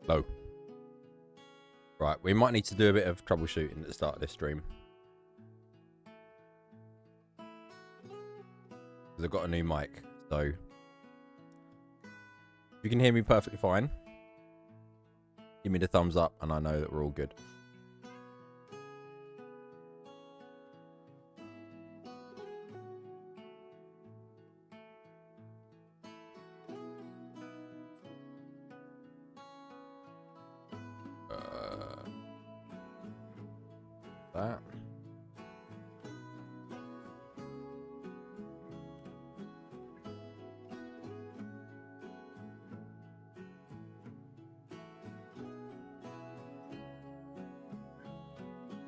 Low. Right, we might need to do a bit of troubleshooting at the start of this stream. Because I've got a new mic, so if you can hear me perfectly fine, give me the thumbs up and I know that we're all good. That.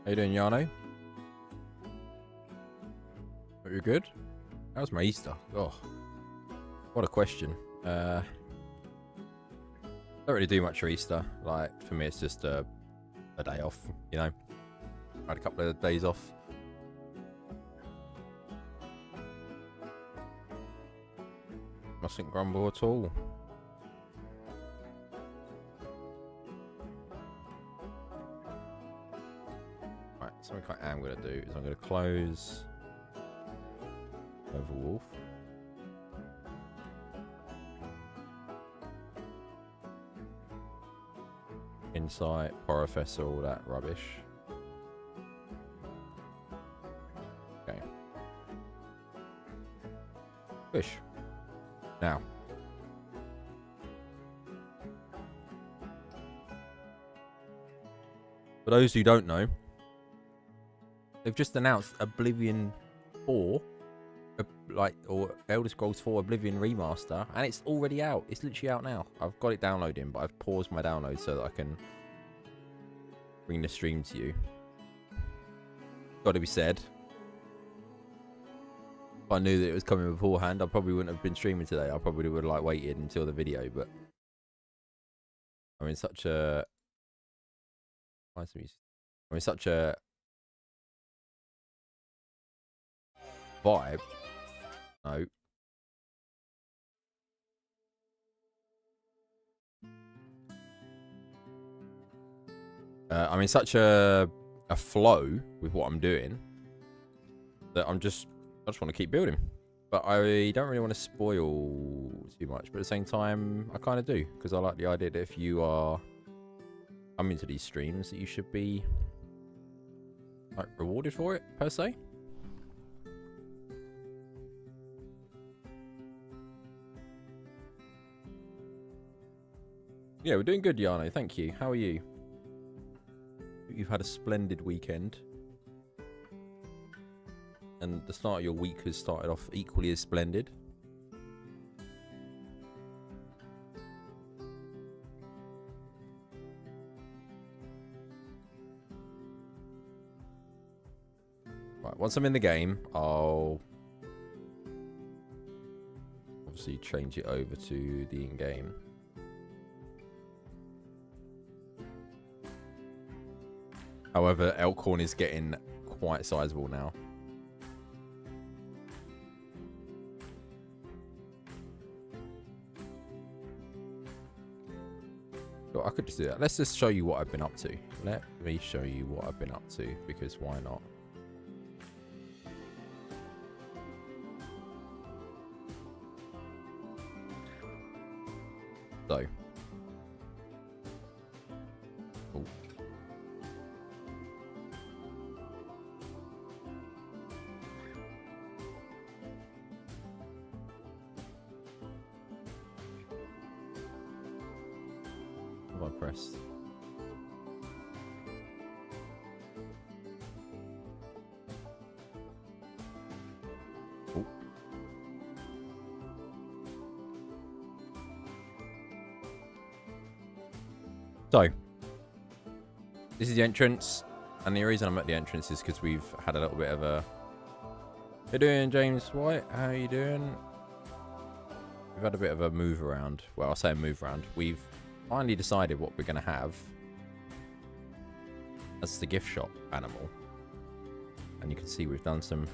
How you doing, Yano? Are you good? How's my Easter? Oh, what a question. Don't really do much for Easter. Like, for me, it's just a day off, you know. I had a couple of days off. Mustn't grumble at all. Right, something I am going to do is I'm going to close Overwolf. Insight, Porifessor, all that rubbish. Okay. Push. Now. For those who don't know, they've just announced Oblivion 4, or Elder Scrolls 4 Oblivion Remaster, and it's already out. It's literally out now. I've got it downloading, but I've paused my download so that I can bring the stream to you. Got to be said. If I knew that it was coming beforehand, I probably wouldn't have been streaming today. I probably would have like waited until the video, but I'm in such a vibe. No. I'm in such a flow with what I'm doing that I just want to keep building. But I don't really want to spoil too much. But at the same time, I kind of do. Because I like the idea that if you are coming to these streams, that you should be like rewarded for it, per se. Yeah, we're doing good, Yano. Thank you. How are you? You've had a splendid weekend. And the start of your week has started off equally as splendid. Right, once I'm in the game, I'll obviously change it over to the in-game. However, Elkhorn is getting quite sizable now. I could just do that. Let's just show you what I've been up to. Let me show you what I've been up to, because why not? So. Oh. Have I pressed? Oh. So, this is the entrance, and the reason I'm at the entrance is because we've had a little bit of a... How you doing, James White? How you doing? We've had a bit of a move around. Well, I'll say a move around. We've finally decided what we're going to have as the gift shop animal. And you can see we've done some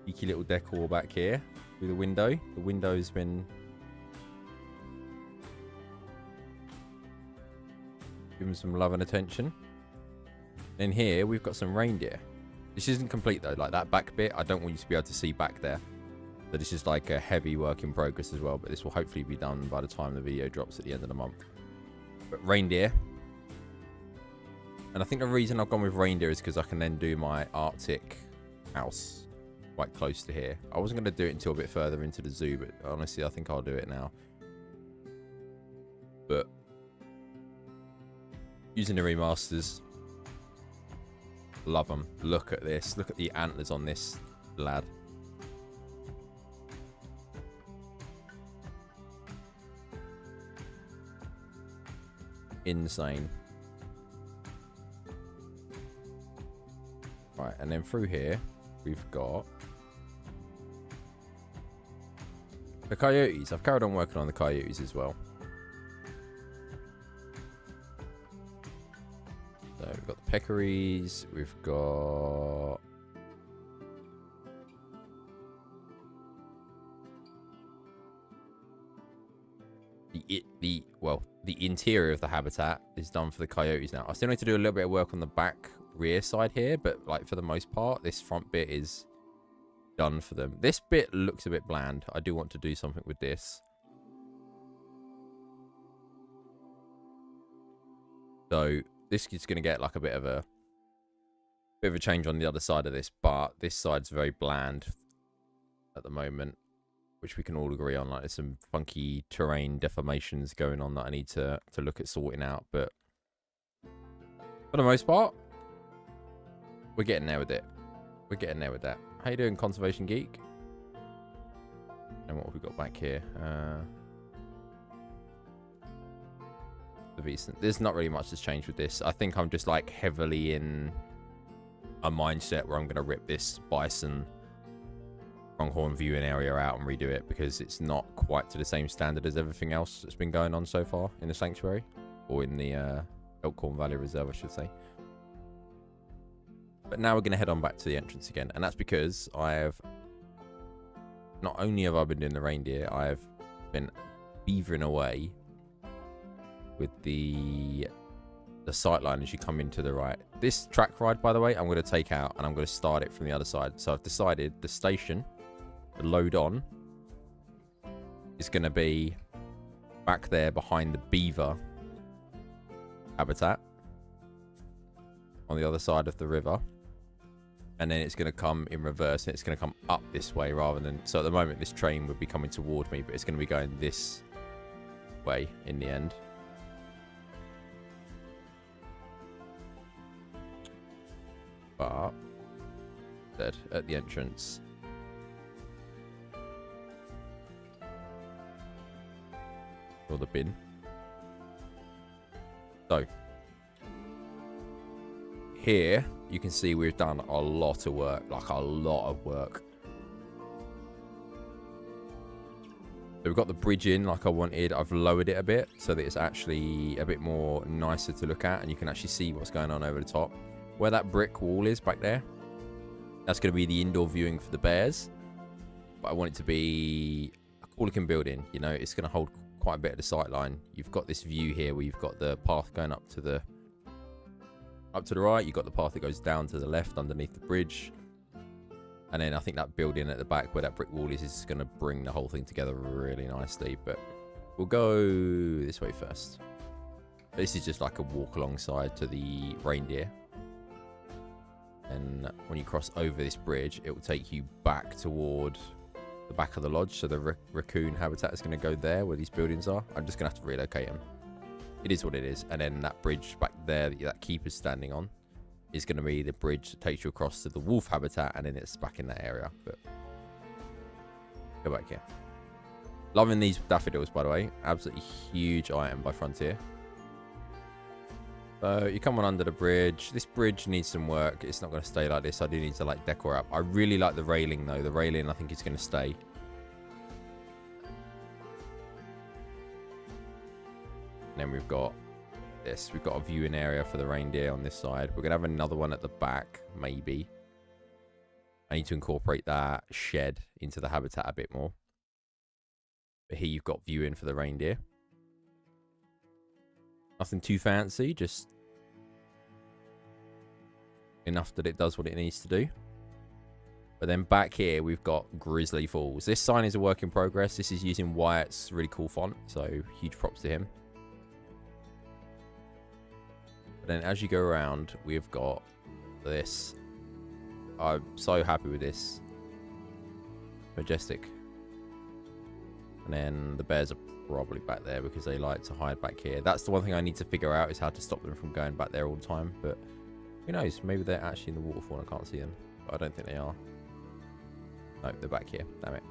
cheeky little decor back here through the window. The window's been Give them some love and attention. In here, we've got some reindeer. This isn't complete though. Like that back bit, I don't want you to be able to see back there. So this is like a heavy work in progress as well. But this will hopefully be done by the time the video drops at the end of the month. But reindeer. And I think the reason I've gone with reindeer is because I can then do my Arctic house quite close to here. I wasn't going to do it until a bit further into the zoo, but honestly, I think I'll do it now. But using the remasters, love them. Look at this. Look at the antlers on this lad. Insane. Right, and then through here, we've got the coyotes. I've carried on working on the coyotes as well. So we've got the peccaries. We've got the interior of the habitat is done for the coyotes now. I still need to do a little bit of work on the back rear side here, but like for the most part, this front bit is done for them. This bit looks a bit bland. I do want to do something with this. So this is going to get like a bit of a change on the other side of this, but this side's very bland at the moment, which we can all agree on. Like there's some funky terrain deformations going on that I need to look at sorting out, but for the most part, we're getting there with it. We're getting there with that. How you doing, Conservation Geek? And what have we got back here? There's not really much that's changed with this. I think I'm just like heavily in a mindset where I'm going to rip this bison pronghorn viewing area out and redo it, because it's not quite to the same standard as everything else that's been going on so far in the sanctuary, or in the Elkhorn Valley Reserve, I should say. But now we're going to head on back to the entrance again, and that's because not only have I been doing the reindeer, I have been beavering away with the sightline as you come into the right. This track ride, by the way, I'm going to take out and I'm going to start it from the other side. So I've decided the station, the load on, is going to be back there behind the beaver habitat on the other side of the river. And then it's going to come in reverse, and it's going to come up this way rather than... So at the moment, this train would be coming toward me, but it's going to be going this way in the end. But at the entrance, or the bin. So here you can see we've done a lot of work, like a lot of work. So we've got the bridge in like I wanted. I've lowered it a bit so that it's actually a bit more nicer to look at, and you can actually see what's going on over the top. Where that brick wall is back there, that's going to be the indoor viewing for the bears. But I want it to be a cool-looking building. You know, it's going to hold quite a bit of the sight line. You've got this view here where you've got the path going up to the right. You've got the path that goes down to the left underneath the bridge. And then I think that building at the back where that brick wall is going to bring the whole thing together really nicely. But we'll go this way first. This is just like a walk alongside to the reindeer. And when you cross over this bridge, it will take you back toward the back of the lodge. So the raccoon habitat is going to go there where these buildings are. I'm just going to have to relocate them. It is what it is. And then that bridge back there that keeper's standing on is going to be the bridge that takes you across to the wolf habitat, and then it's back in that area. But go back here. Loving these daffodils, by the way. Absolutely huge item by Frontier. So you come on under the bridge. This bridge needs some work. It's not going to stay like this. I do need to like decor up. I really like the railing though. The railing I think is going to stay. And then we've got this. We've got a viewing area for the reindeer on this side. We're going to have another one at the back, maybe. I need to incorporate that shed into the habitat a bit more. But here you've got viewing for the reindeer. Nothing too fancy, just enough that it does what it needs to do. But then back here, we've got Grizzly Falls. This sign is a work in progress. This is using Wyatt's really cool font, so huge props to him. But then as you go around, we've got this. I'm so happy with this. Majestic. And then the bears are probably back there because they like to hide back here. That's the one thing I need to figure out, is how to stop them from going back there all the time. But who knows? Maybe they're actually in the waterfall and I can't see them. But I don't think they are. No, they're back here. Damn it.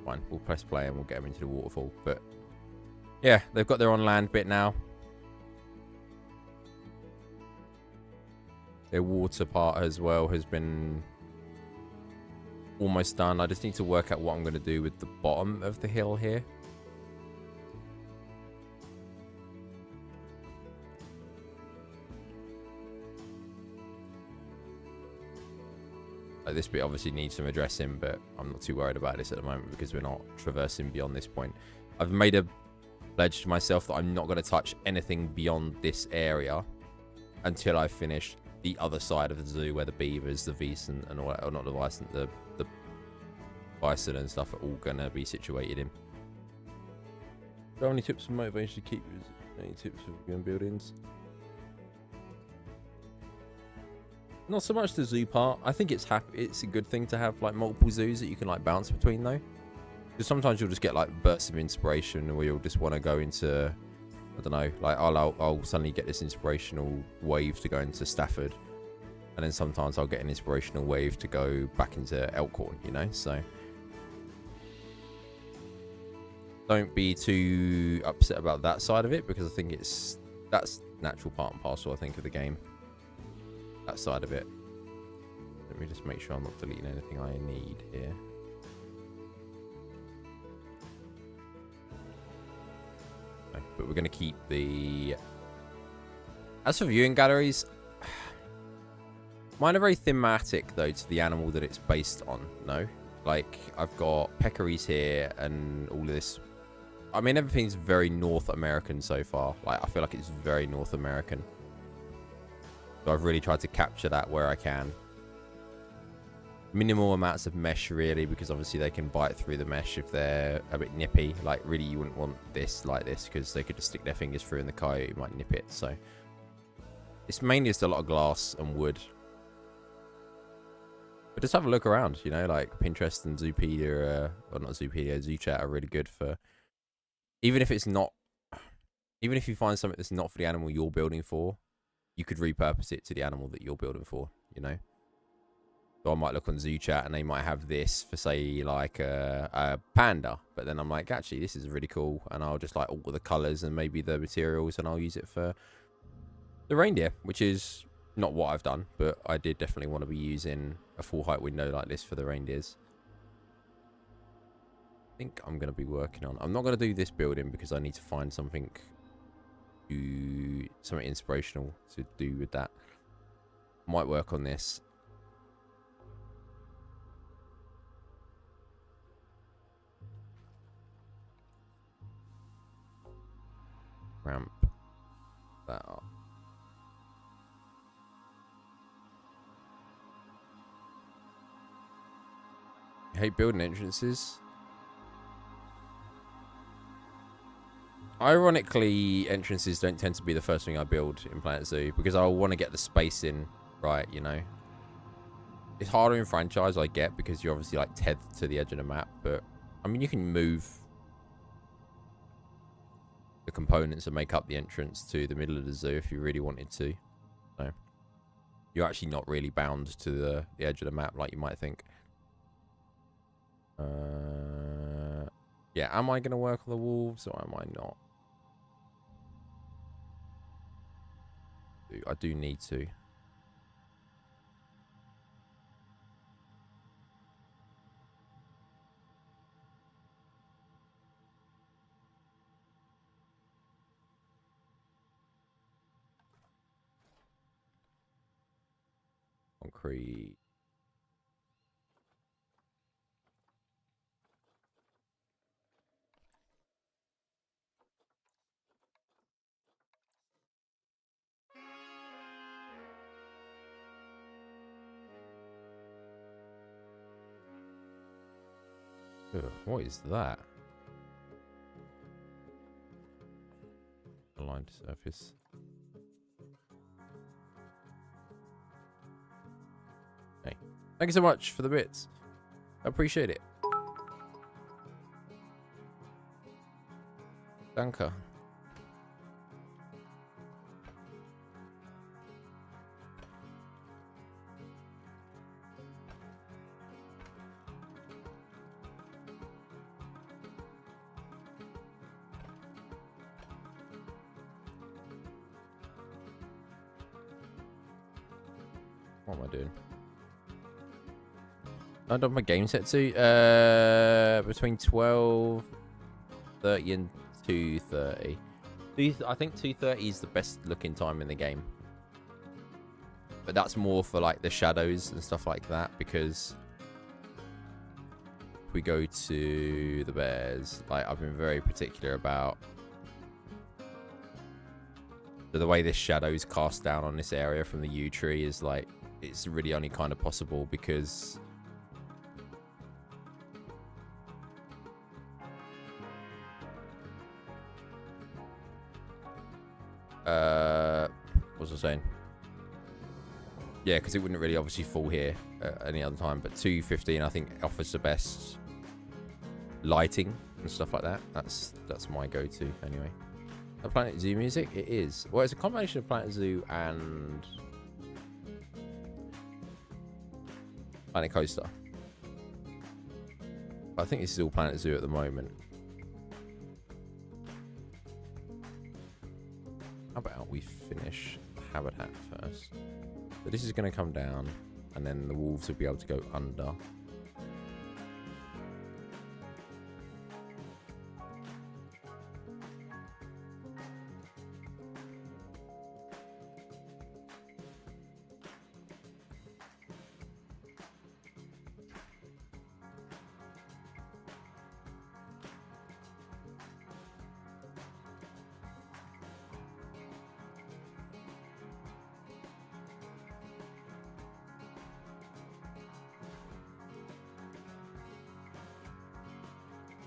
Fine. We'll press play and we'll get them into the waterfall. But yeah, they've got their on land bit now. Their water part as well has been almost done. I just need to work out what I'm going to do with the bottom of the hill here. This bit obviously needs some addressing, but I'm not too worried about this at the moment because we're not traversing beyond this point. I've made a pledge to myself that I'm not going to touch anything beyond this area until I finish the other side of the zoo where the beavers, the bison, and all that, or not the bison, the bison and stuff are all going to be situated in. Do any tips for motivation to keep any tips for gun buildings? Not so much the zoo part. I think it's a good thing to have like multiple zoos that you can like bounce between though. Because sometimes you'll just get like bursts of inspiration, or you'll just want to go into, I don't know, like I'll suddenly get this inspirational wave to go into Stafford, and then sometimes I'll get an inspirational wave to go back into Elkhorn, you know. So don't be too upset about that side of it, because I think that's natural part and parcel, I think, of the game. That side of it. Let me just make sure I'm not deleting anything I need here. Okay, but we're going to keep the... As for viewing galleries, mine are very thematic, though, to the animal that it's based on, no? Like, I've got peccaries here and all of this. I mean, everything's very North American so far. Like, I feel like it's very North American. So I've really tried to capture that where I can. Minimal amounts of mesh, really, because obviously they can bite through the mesh if they're a bit nippy. Like, really, you wouldn't want this like this, because they could just stick their fingers through and the coyote might nip it. So it's mainly just a lot of glass and wood. But just have a look around, you know, like Pinterest and Zoopedia, or not Zoopedia, ZooChat are really good for, even if it's not, even if you find something that's not for the animal you're building for, you could repurpose it to the animal that you're building for, you know. So I might look on ZooChat and they might have this for, say, like a panda. But then I'm like, actually, this is really cool. And I'll just like alter the colors and maybe the materials, and I'll use it for the reindeer, which is not what I've done. But I did definitely want to be using a full height window like this for the reindeers. I think I'm going to be working on... I'm not going to do this building because I need to find something inspirational to do with that. Might work on this. Ramp that up. I hate building entrances. Ironically, entrances don't tend to be the first thing I build in Planet Zoo, because I want to get the spacing right, you know. It's harder in franchise, I get, because you're obviously like tethered to the edge of the map, but I mean, you can move the components that make up the entrance to the middle of the zoo if you really wanted to. So you're actually not really bound to the edge of the map like you might think. Yeah, am I going to work on the wolves or am I not? I do need to. Concrete. Ugh, what is that? Aligned surface. Hey, thank you so much for the bits. I appreciate it. Danke. What am I doing? I done my game set too. Between 12:30 and 2:30. I think 2:30 is the best looking time in the game. But that's more for like the shadows and stuff like that, because if we go to the bears, like I've been very particular about the way this shadows cast down on this area from the yew tree is like, it's really only kind of possible because what was I saying? Yeah, because it wouldn't really obviously fall here any other time, but 2:15 I think offers the best lighting and stuff like that. That's my go-to anyway. A Planet Zoo music? It is. Well, it's a combination of Planet Zoo and Planet Coaster. I think this is all Planet Zoo at the moment. How about we finish the habitat first? So this is going to come down, and then the wolves will be able to go under.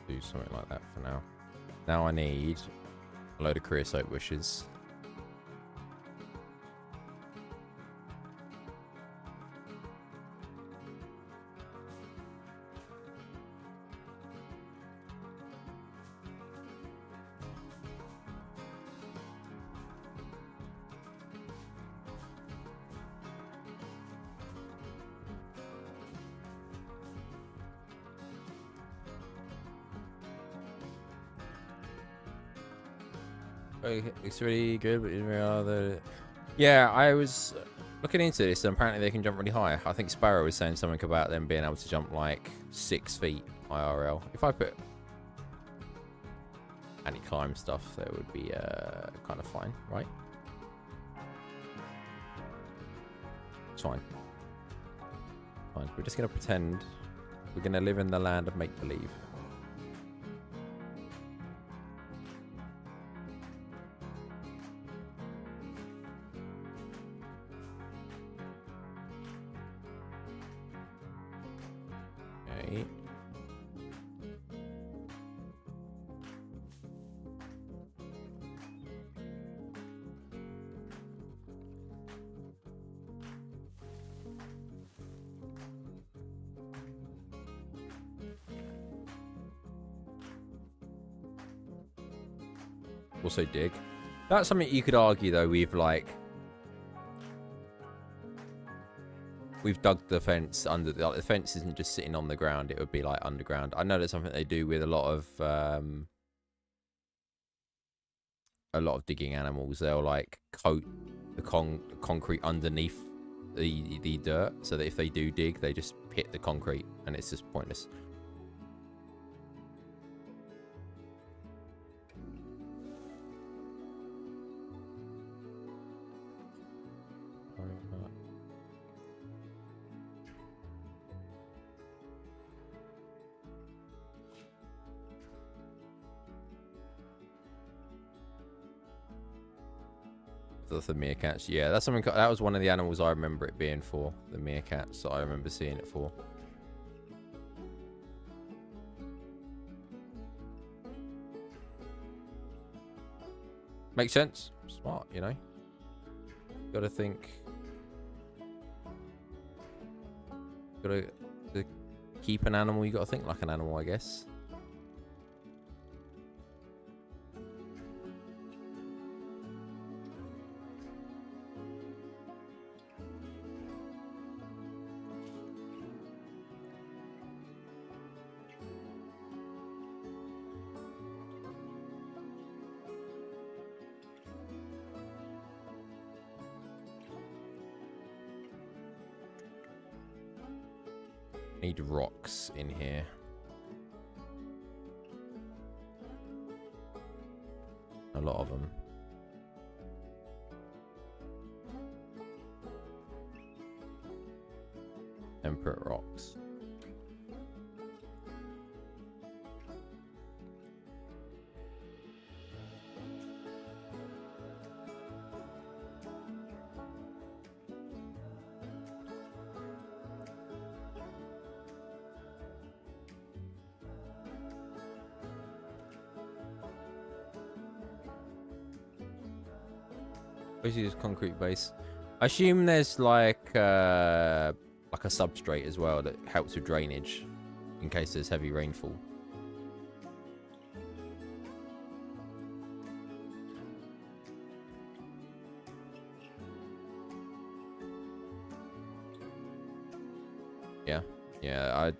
Do something like that for now. Now I need a load of creosote bushes. It's really good, but yeah, I was looking into this, and apparently they can jump really high. I think Sparrow was saying something about them being able to jump like 6 feet IRL. If I put anti-climb stuff, that would be kind of fine, right? It's fine. Fine. We're just gonna pretend we're gonna live in the land of make-believe. Also dig. That's something you could argue though. We've dug the fence under the fence isn't just sitting on the ground. It would be like underground. I know that's something they do with a lot of digging animals. They'll like coat the concrete underneath the dirt, so that if they do dig, they just hit the concrete and it's just pointless. The meerkats, yeah, that's something. That was one of the animals I remember it being for. The meerkats that I remember seeing it for. Makes sense. Smart, you know. Gotta think. To keep an animal, you gotta think like an animal, I guess. Need rocks in here. A lot of them. Temperate rocks. Basically just concrete base. I assume there's like a substrate as well that helps with drainage in case there's heavy rainfall. Yeah,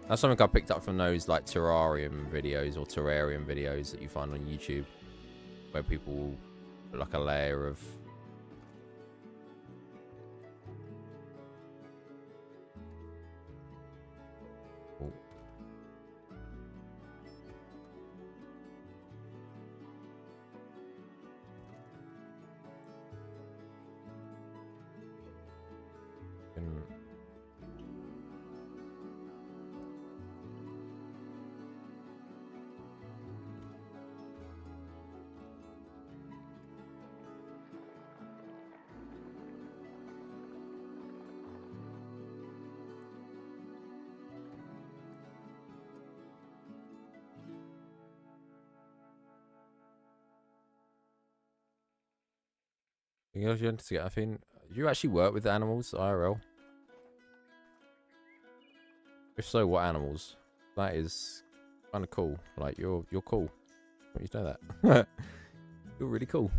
that's something I picked up from those like terrarium videos or terrarium videos that you find on YouTube, where people put like a layer of you know, I think, do you actually work with animals IRL? If so, what animals? That is kind of cool. Like you're cool. Don't you know that? You're really cool.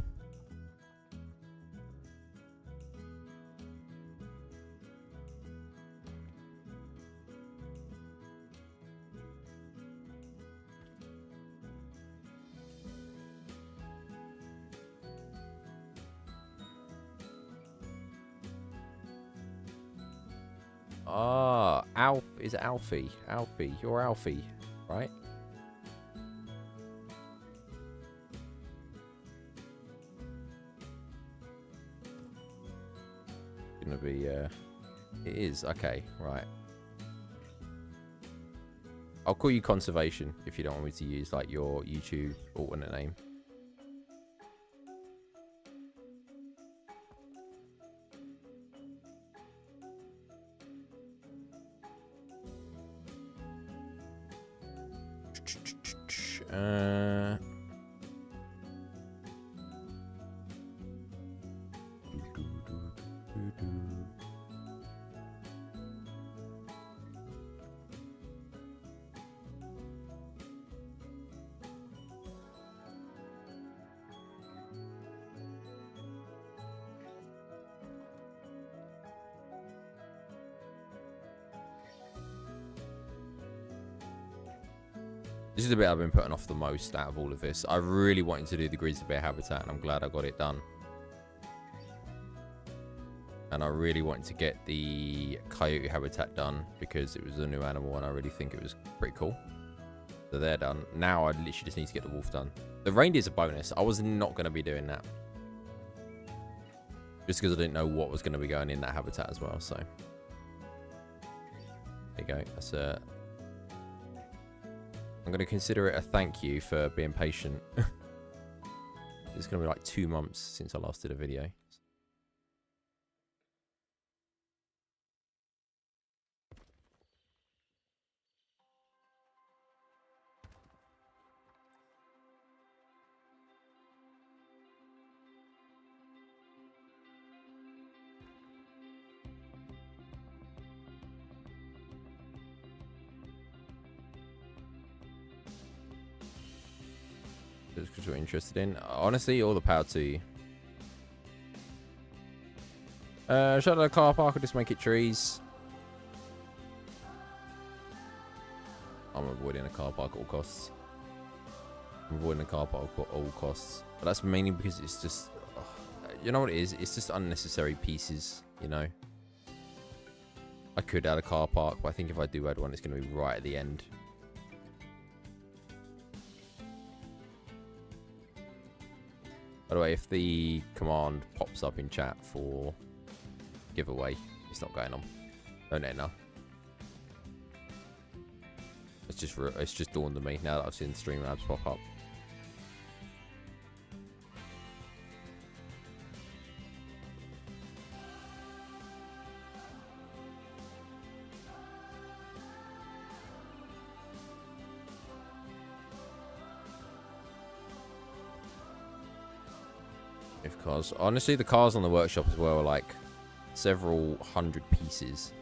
Ah, is it Alfie? Alfie, you're Alfie, right? Gonna be it is okay, right. I'll call you Conservation if you don't want me to use like your YouTube alternate name. This is the bit I've been putting off the most out of all of this. I really wanted to do the grizzly bear habitat, and I'm glad I got it done. And I really wanted to get the coyote habitat done because it was a new animal and I really think it was pretty cool. So they're done. Now I literally just need to get the wolf done. The reindeer's a bonus. I was not going to be doing that. Just because I didn't know what was going to be going in that habitat as well. So there you go. That's I'm going to consider it a thank you for being patient. It's going to be like 2 months since I last did a video. just because you're interested in. Honestly, all the power to you. Shut the car park or just make it trees. I'm avoiding a car park at all costs. I'm avoiding a car park at all costs. But that's mainly because it's just... you know what it is? It's just unnecessary pieces, you know? I could add a car park, but I think if I do add one, it's going to be right at the end. By the way, if the command pops up in chat for giveaway, it's not going on. Don't enter. It's just dawned on me now that I've seen the stream labs pop up. If cars, honestly, the cars on the workshop as well are like several hundred pieces.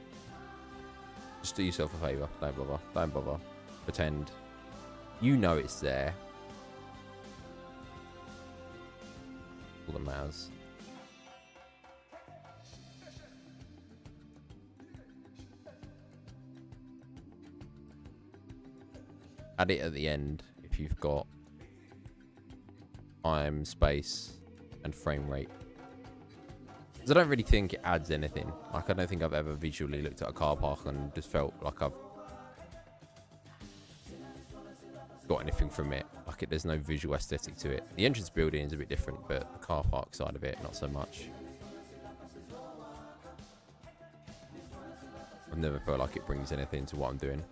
Just do yourself a favour. Don't bother. Don't bother. Pretend. You know it's there. All that matters. Add it at the end if you've got time, space, and frame rate. Because I don't really think it adds anything. Like, I don't think I've ever visually looked at a car park and just felt like I've got anything from it. Like, there's no visual aesthetic to it. The entrance building is a bit different, but the car park side of it, not so much. I've never felt like it brings anything to what I'm doing.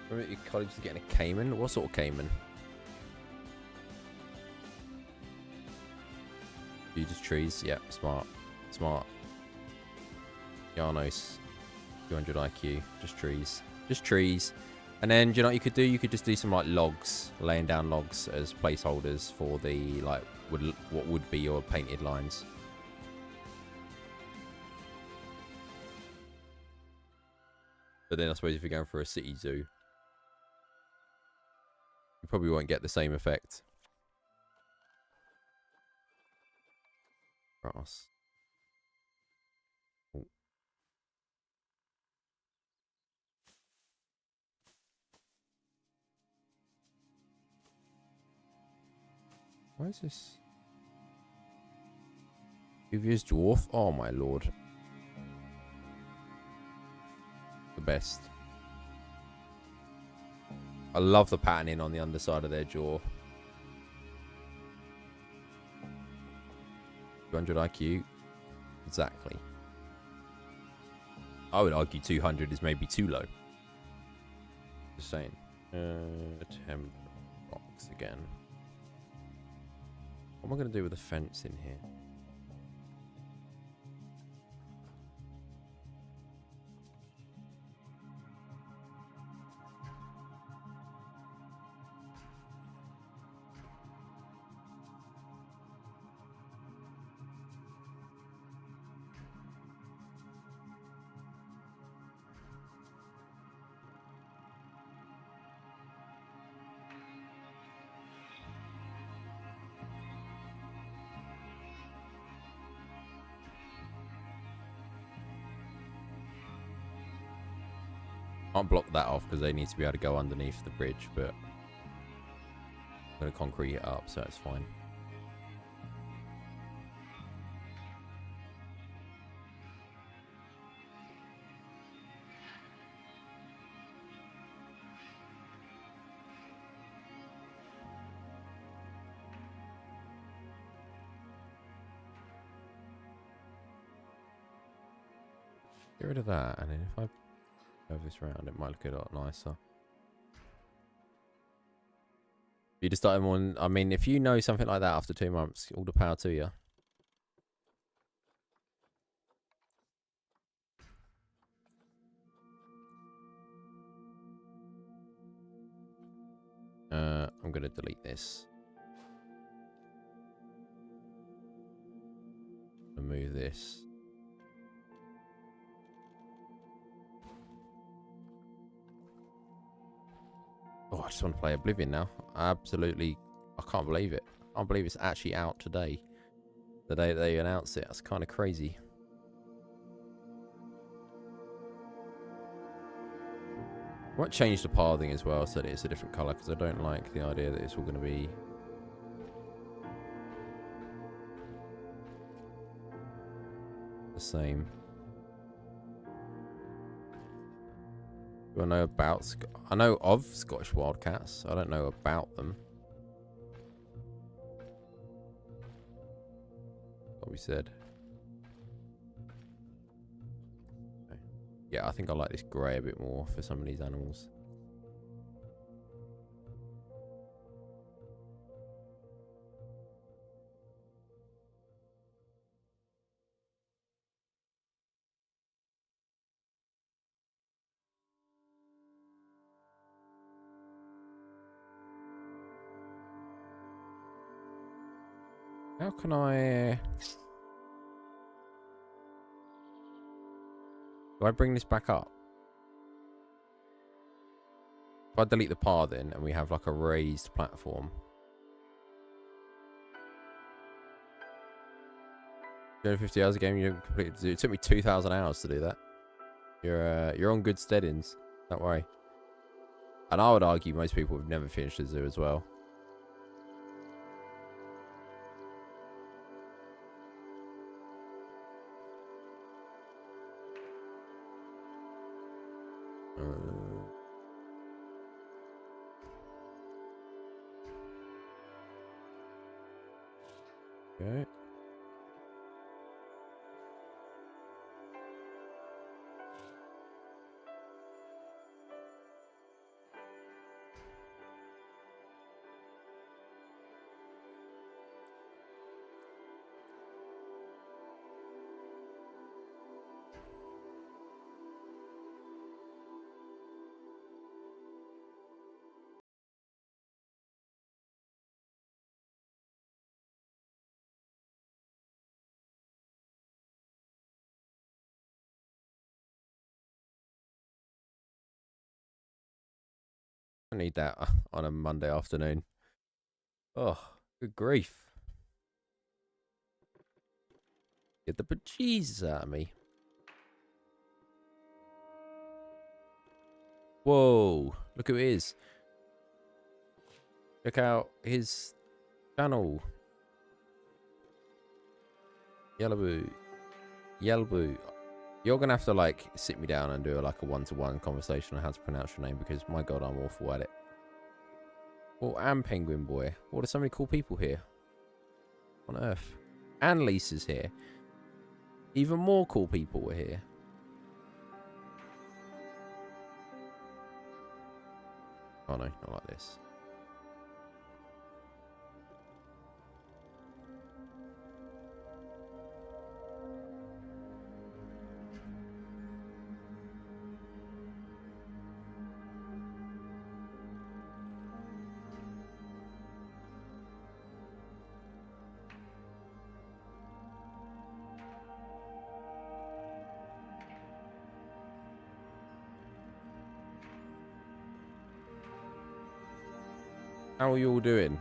Remember your college is getting a Cayman? What sort of Cayman? You just trees? Yep, smart. Smart. Yarnos. 200 IQ. Just trees. Just trees. And then, do you know what you could do? You could just do some, like, logs. Laying down logs as placeholders for the, like, what would be your painted lines. But then I suppose if you're going for a city zoo, you probably won't get the same effect. Grass. Oh. Why is this? Previous dwarf? Oh my lord. The best. I love the patterning on the underside of their jaw. 200 IQ. Exactly. I would argue 200 is maybe too low. Just saying. Temp box again. What am I going to do with the fence in here? Can't block that off because they need to be able to go underneath the bridge, but I'm going to concrete it up, so it's fine. Get rid of that, and then if I move this around, it might look a lot nicer. You just start on. I mean, if you know something like that after 2 months, all the power to you. I'm going to delete this. Remove this. Oh, I just want to play Oblivion now. Absolutely. I can't believe it. I can't believe it's actually out today. The day that they announced it. That's kind of crazy. I might change the pathing as well so that it's a different colour, because I don't like the idea that it's all going to be the same. Do I know about... I know of Scottish Wildcats. I don't know about them. What we said. Okay. Yeah, I think I like this grey a bit more for some of these animals. How can I... Do I bring this back up? If I delete the pathing and we have like a raised platform. 250 hours a game, you haven't completed the zoo. It took me 2,000 hours to do that. You're on good steadings. Don't worry. And I would argue most people have never finished the zoo as well. Okay. I need that on a Monday afternoon. Oh, good grief. Get the bejesus out of me. Whoa, look who it is. Check out his channel. Yellowboo. Yellowboo. You're going to have to like sit me down and do like a one-to-one conversation on how to pronounce your name, because my God, I'm awful at it. Oh, and Penguin Boy. Oh, there's so many cool people here on Earth. And Lisa's here. Even more cool people were here. Oh no, not like this. How are you all doing?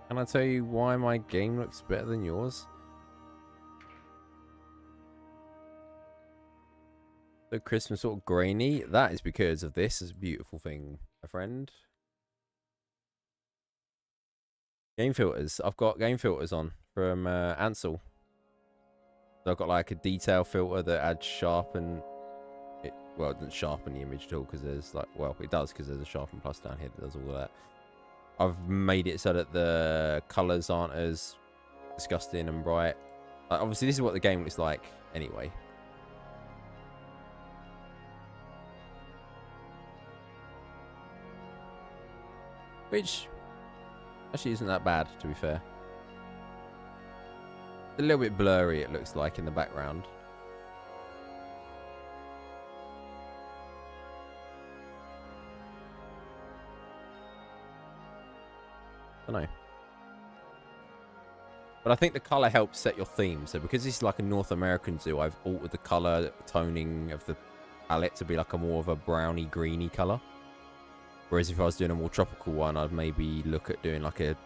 Can I tell you why my game looks better than yours? The Christmas sort of grainy. That is because of this. Is a beautiful thing, my friend. Game filters. I've got game filters on from Ansel. So I've got like a detail filter that adds sharpen. Well, it doesn't sharpen the image at all, because there's like, well, it does, because there's a sharpen plus down here that does all of that. I've made it so that the colors aren't as disgusting and bright. Like, obviously, this is what the game looks like anyway. Which actually isn't that bad, to be fair. A little bit blurry, it looks like, in the background. I don't know. But I think the colour helps set your theme. So because this is like a North American zoo, I've altered the colour toning of the palette to be like a more of a browny, greeny colour. Whereas if I was doing a more tropical one, I'd maybe look at doing like a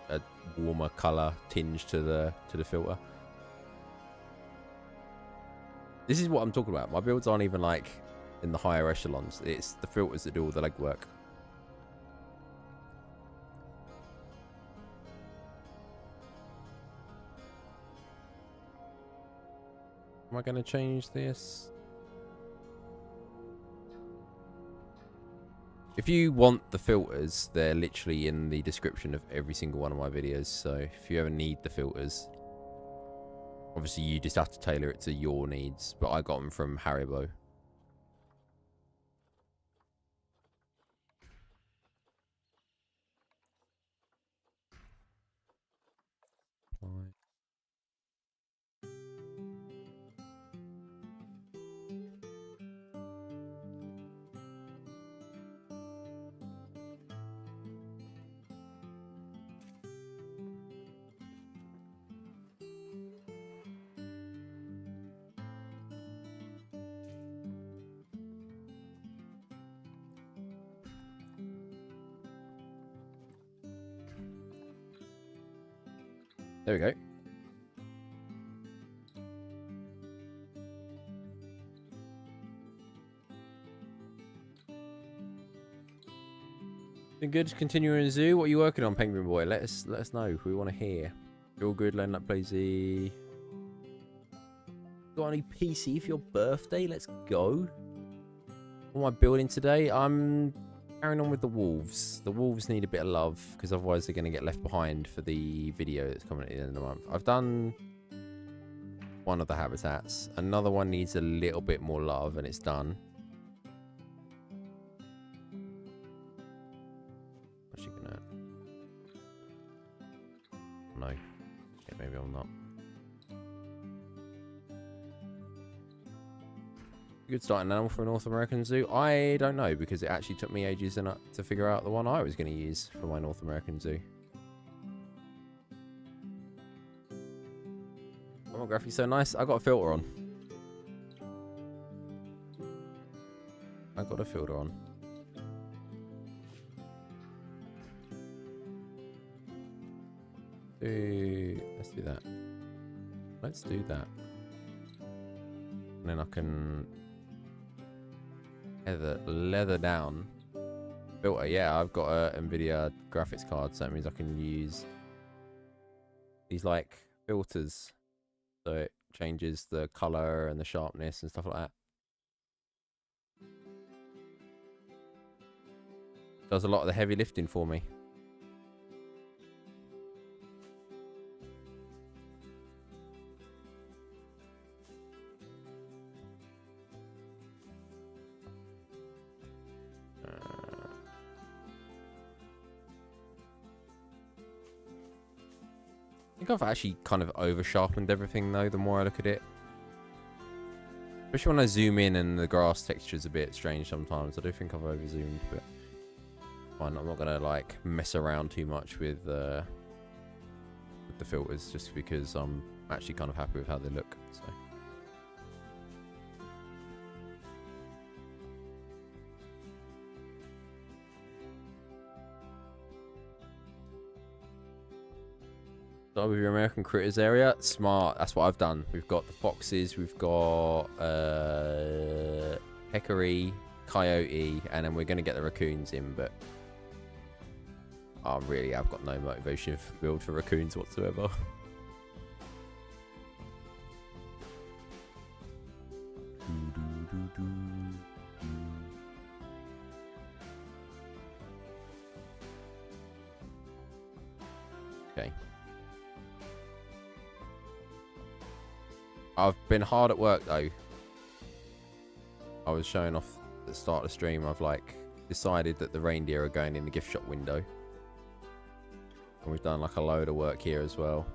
warmer colour tinge to the filter. This is what I'm talking about. My builds aren't even like in the higher echelons. It's the filters that do all the legwork. Am I going to change this? If you want the filters, they're literally in the description of every single one of my videos. So if you ever need the filters, obviously you just have to tailor it to your needs. But I got them from Haribo. There we go. Been good. Continuing zoo. What are you working on, Penguin Boy? Let us know. We want to hear. You're all good. Laying up Blazy. Got any PC for your birthday? Let's go. What am I building today? I'm carrying on with the wolves. The wolves need a bit of love because otherwise they're going to get left behind for the video that's coming at the end of the month. I've done one of the habitats. Another one needs a little bit more love and it's done. What's she gonna... No. Yeah, maybe I'm not. Good starting animal for a North American zoo? I don't know because it actually took me ages to figure out the one I was going to use for my North American zoo. Oh, my graphic's so nice. I got a filter on. I got a filter on. Let's do that. Let's do that. And then I can leather down filter. Yeah, I've got a NVIDIA graphics card, so that means I can use these like filters, so it changes the color and the sharpness and stuff like that. Does a lot of the heavy lifting for me. I think I've actually kind of over sharpened everything though, the more I look at it. Especially when I zoom in and the grass texture is a bit strange sometimes. I do think I've over zoomed, but fine. I'm not going to like mess around too much with the filters just because I'm actually kind of happy with how they look. So. Start with your American critters area. Smart. That's what I've done. We've got the foxes. We've got peccary, coyote, and then we're going to get the raccoons in. But really, I've got no motivation to build for raccoons whatsoever. Okay. I've been hard at work though. I was showing off at the start of the stream. I've like decided that the reindeer are going in the gift shop window. And we've done like a load of work here as well.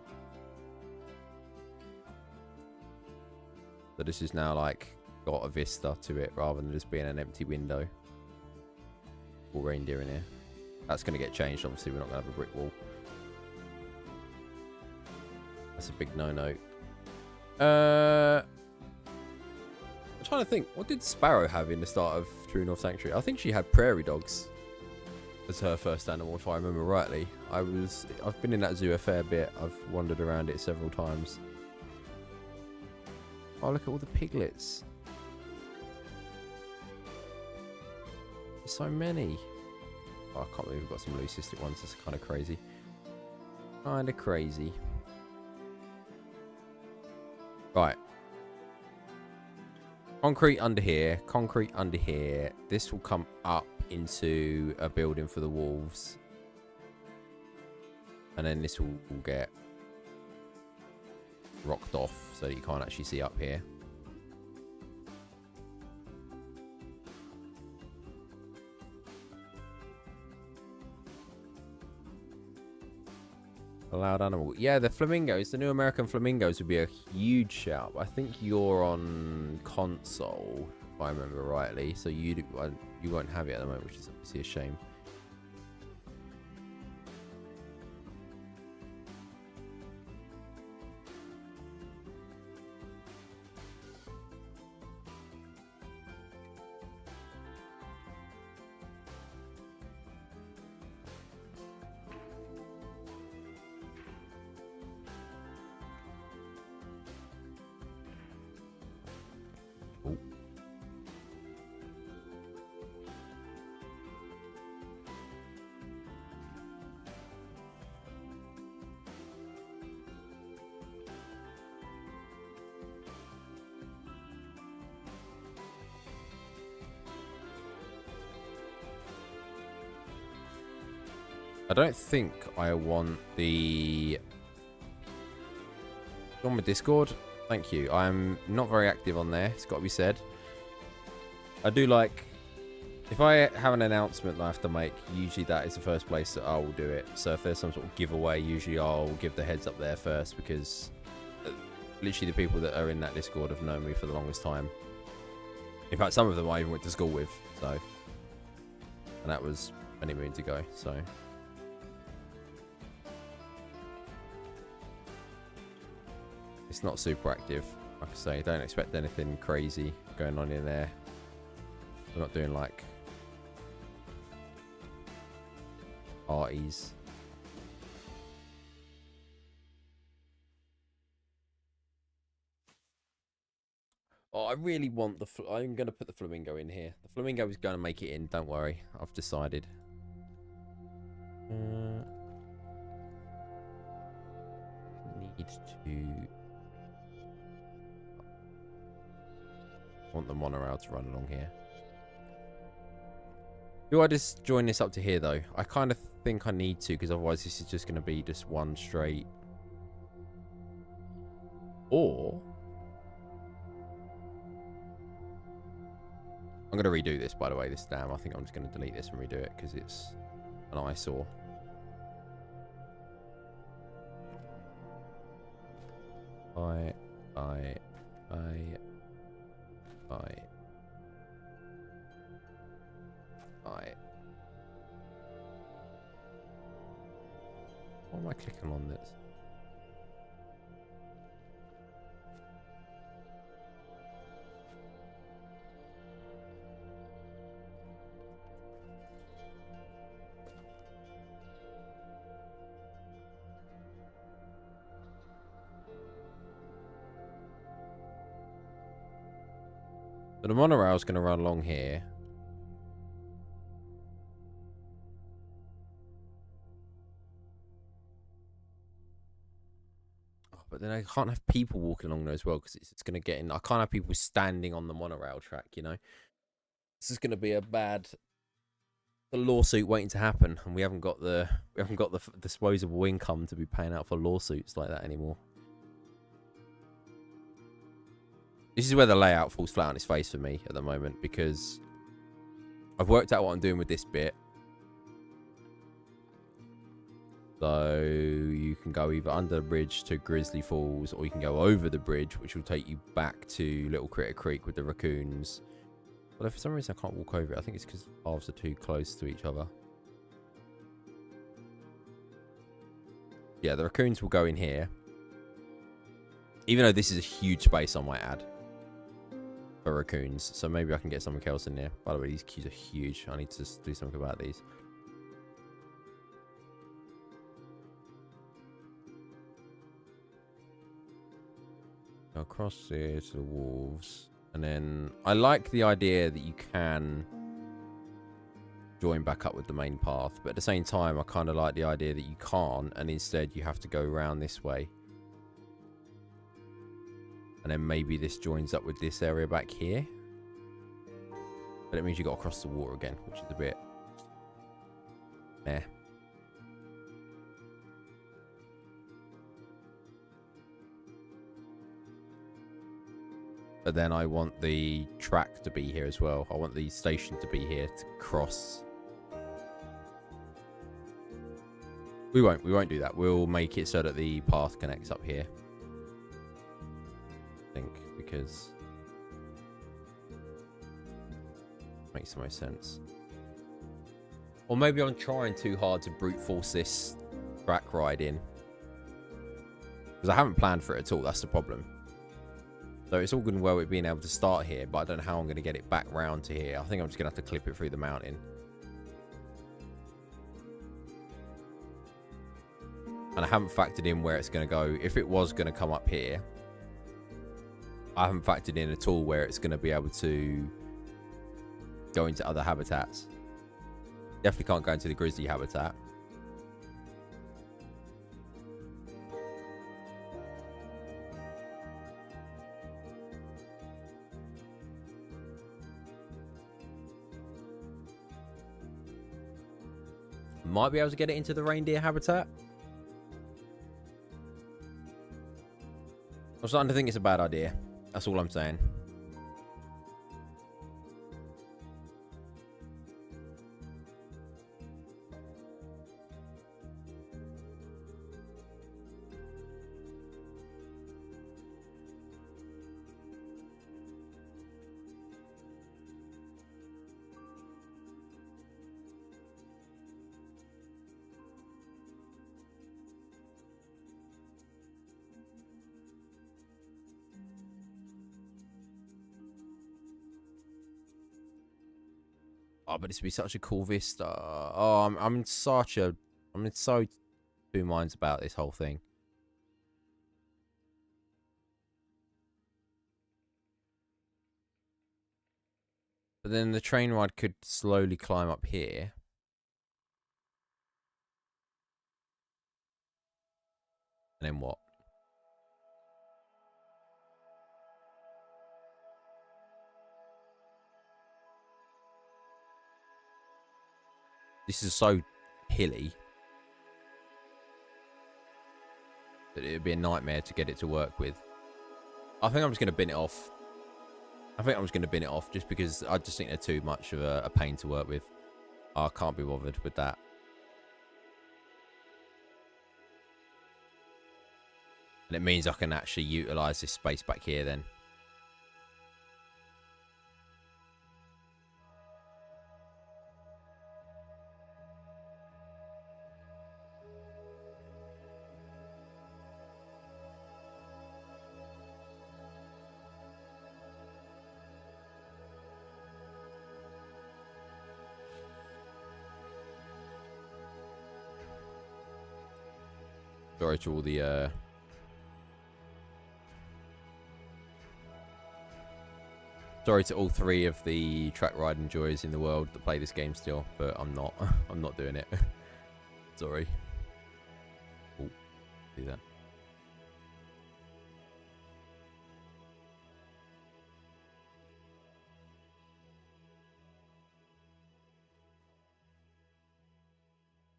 So this is now like got a vista to it rather than just being an empty window. All reindeer in here. That's going to get changed. Obviously, we're not going to have a brick wall. That's a big no-no. I'm trying to think. What did Sparrow have in the start of True North Sanctuary? I think she had prairie dogs as her first animal, if I remember rightly. I've been in that zoo a fair bit. I've wandered around it several times. Oh, look at all the piglets. There's so many. Oh, I can't believe we've got some leucistic ones. That's kind of crazy. Kind of crazy. Right. Concrete under here. Concrete under here. This will come up into a building for the wolves. And then this will get rocked off so that you can't actually see up here. A loud animal. Yeah, the flamingos, the new American flamingos would be a huge shout. I think you're on console, if I remember rightly. So you won't have it at the moment, which is obviously a shame. I don't think I want the... On my Discord? Thank you. I'm not very active on there, it's got to be said. I do like... If I have an announcement that I have to make, usually that is the first place that I will do it. So if there's some sort of giveaway, usually I'll give the heads up there first, because literally the people that are in that Discord have known me for the longest time. In fact, some of them I even went to school with, so... And that was many moons ago, so... It's not super active, like I say. Don't expect anything crazy going on in there. We're not doing like parties. Oh, I really want the... I'm going to put the flamingo in here. The flamingo is going to make it in, don't worry. I've decided. Need to... want the monorail to run along here. Do I just join this up to here though? I kind of think I need to, because otherwise this is just going to be just one straight. Or I'm going to redo this, by the way, this dam. I think I'm just going to delete this and redo it because it's an eyesore. Bye. Why am I clicking on this? So the monorail is going to run along here. Oh, but then I can't have people walking along there as well, because it's going to get in. I can't have people standing on the monorail track, you know. This is going to be a lawsuit waiting to happen, and we haven't got the disposable income to be paying out for lawsuits like that anymore. This is where the layout falls flat on its face for me at the moment, because I've worked out what I'm doing with this bit. So you can go either under the bridge to Grizzly Falls, or you can go over the bridge, which will take you back to Little Critter Creek with the raccoons. Although for some reason I can't walk over it. I think it's because paths are too close to each other. Yeah, the raccoons will go in here. Even though this is a huge space, I might add, for raccoons. So maybe I can get something else in there. By the way, these queues are huge. I need to do something about these. Across here to the wolves. And then I like the idea that you can join back up with the main path. But at the same time, I kind of like the idea that you can't. And instead you have to go around this way. And then maybe this joins up with this area back here. But it means you got to cross the water again, which is a bit meh. But then I want the track to be here as well. I want the station to be here to cross. We won't do that. We'll make it so that the path connects up here. I think, because it makes the most sense. Or maybe I'm trying too hard to brute force this track ride in. Because I haven't planned for it at all, that's the problem. So it's all good and well with being able to start here, but I don't know how I'm going to get it back round to here. I think I'm just going to have to clip it through the mountain. And I haven't factored in where it's going to go. If it was going to come up here, I haven't factored in at all where it's going to be able to go into other habitats. Definitely can't go into the grizzly habitat. Might be able to get it into the reindeer habitat. I'm starting to think it's a bad idea. That's all I'm saying. Oh, but this would be such a cool vista. Oh, I'm in so two minds about this whole thing. But then the train ride could slowly climb up here. And then what? This is so hilly that it would be a nightmare to get it to work with. I think I'm just going to bin it off. Just because I just think they're too much of a pain to work with. I can't be bothered with that. And it means I can actually utilise this space back here then. Sorry to all the sorry to all three of the track ride enjoyers in the world that play this game still, but I'm not. I'm not doing it. Sorry. Oh, do that.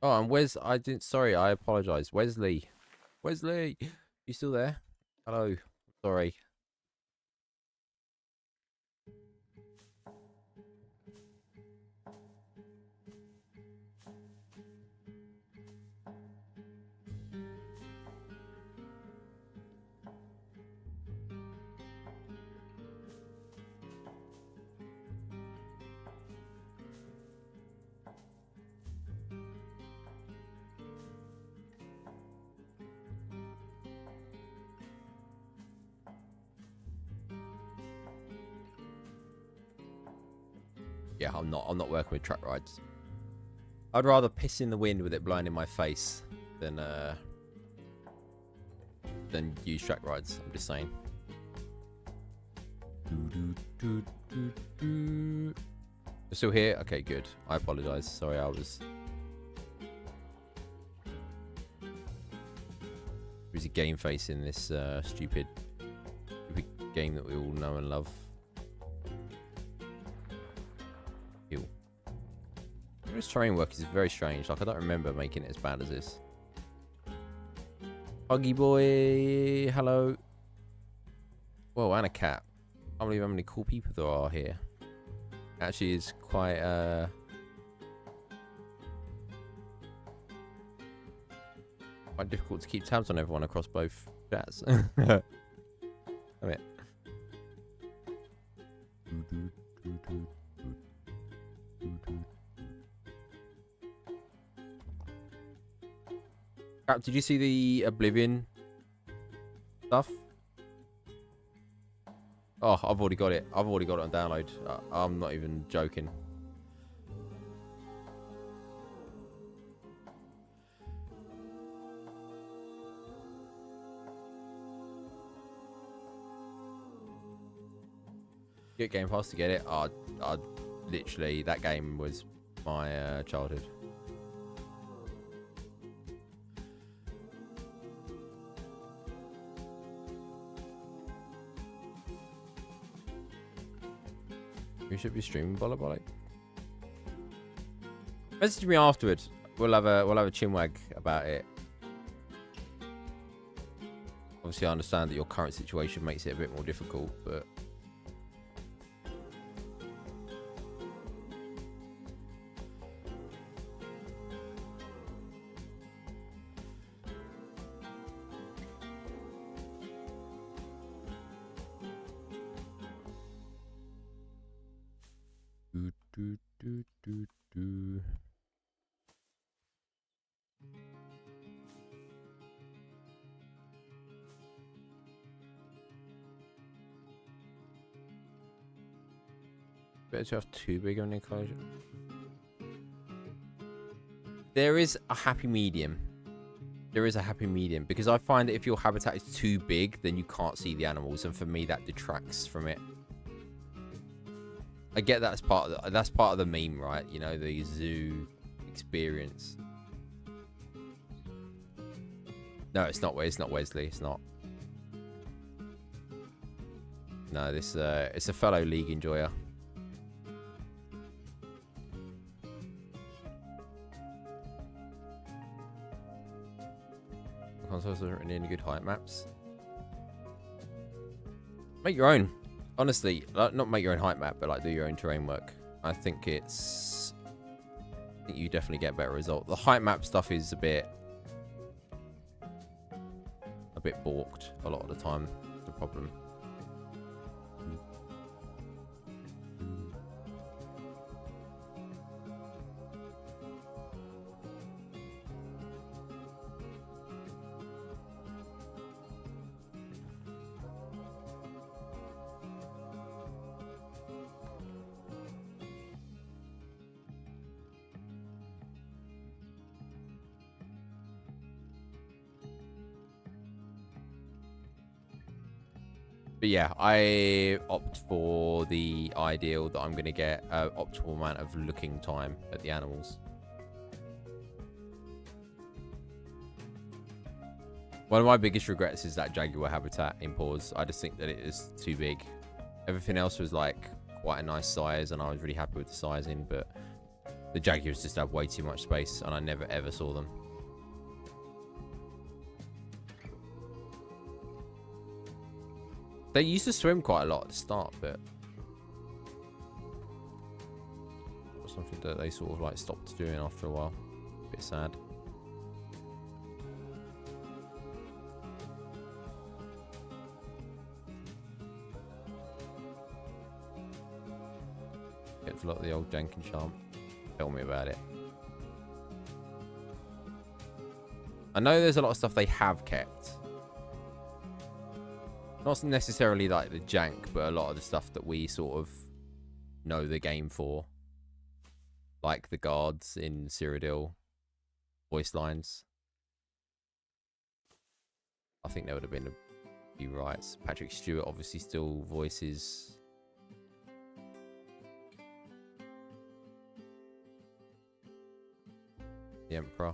Oh, and Wes, I didn't. Sorry, I apologize. Wesley, you still there? Hello. Sorry. Yeah, I'm not working with track rides. I'd rather piss in the wind with it blowing in my face than use track rides. I'm just saying. You're still here? Okay, good. I apologise. Sorry, I was... There's a game face in this stupid game that we all know and love. Ew. This terrain work is very strange. Like, I don't remember making it as bad as this. Huggy boy, hello. Whoa, and a cat. I can't believe how many cool people there are here. Actually, it's quite quite difficult to keep tabs on everyone across both chats. I mean. Crap, did you see the Oblivion stuff? Oh, I've already got it. I've already got it on download. I'm not even joking. Get Game Pass to get it. I literally, that game was my childhood. We should be streaming Bolla Bolla. Message me afterwards. We'll have a chinwag about it. Obviously, I understand that your current situation makes it a bit more difficult, but better to have too big of an enclosure. There is a happy medium. There is a happy medium, because I find that if your habitat is too big, then you can't see the animals, and for me that detracts from it. I get that as part of that's part of the meme, right? You know, the zoo experience. No, it's not. It's not Wesley. It's not. No, this it's a fellow League enjoyer. Consoles aren't really any good height maps. Make your own. Honestly, not make your own height map, but like do your own terrain work. I think you definitely get a better result. The height map stuff is a bit balked a lot of the time. The problem. But yeah, I opt for the ideal that I'm going to get an optimal amount of looking time at the animals. One of my biggest regrets is that jaguar habitat in Paws. I just think that it is too big. Everything else was like quite a nice size, and I was really happy with the sizing, but the jaguars just have way too much space, and I never ever saw them. They used to swim quite a lot at the start, but it was something that they sort of like stopped doing after a while. A bit sad. Get a lot of the old Jankin charm. Tell me about it. I know there's a lot of stuff they have kept. Not necessarily like the jank, but a lot of the stuff that we sort of know the game for. like the guards in Cyrodiil voice lines. I think there would have been a few rights. Patrick Stewart obviously still voices the Emperor.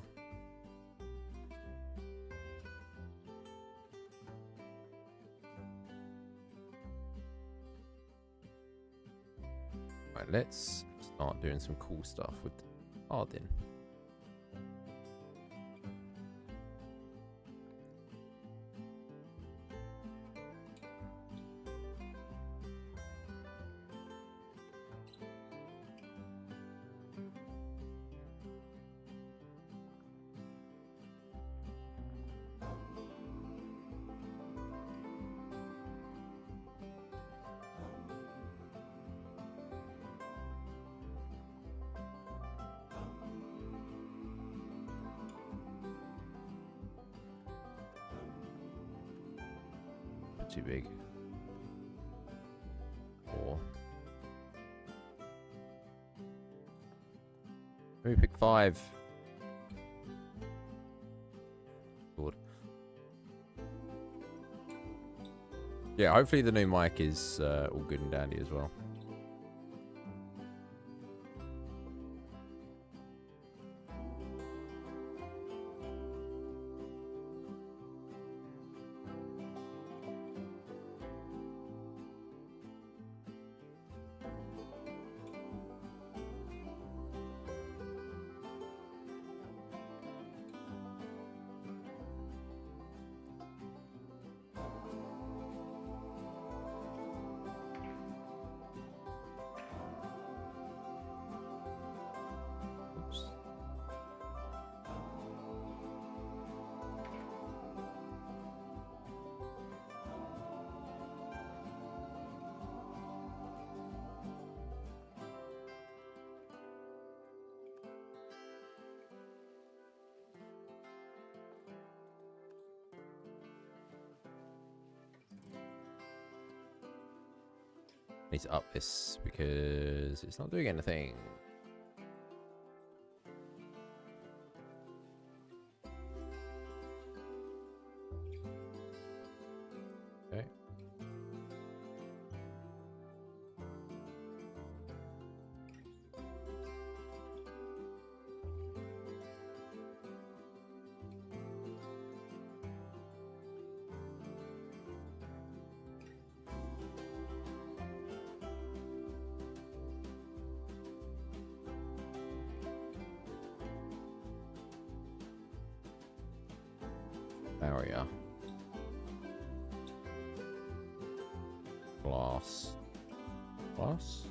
Right, let's start doing some cool stuff with Arden. Too big. Or maybe pick 5. Good. Yeah, hopefully the new mic is all good and dandy as well. Need to up this because it's not doing anything. Okay. Barrier. Glass. Glass?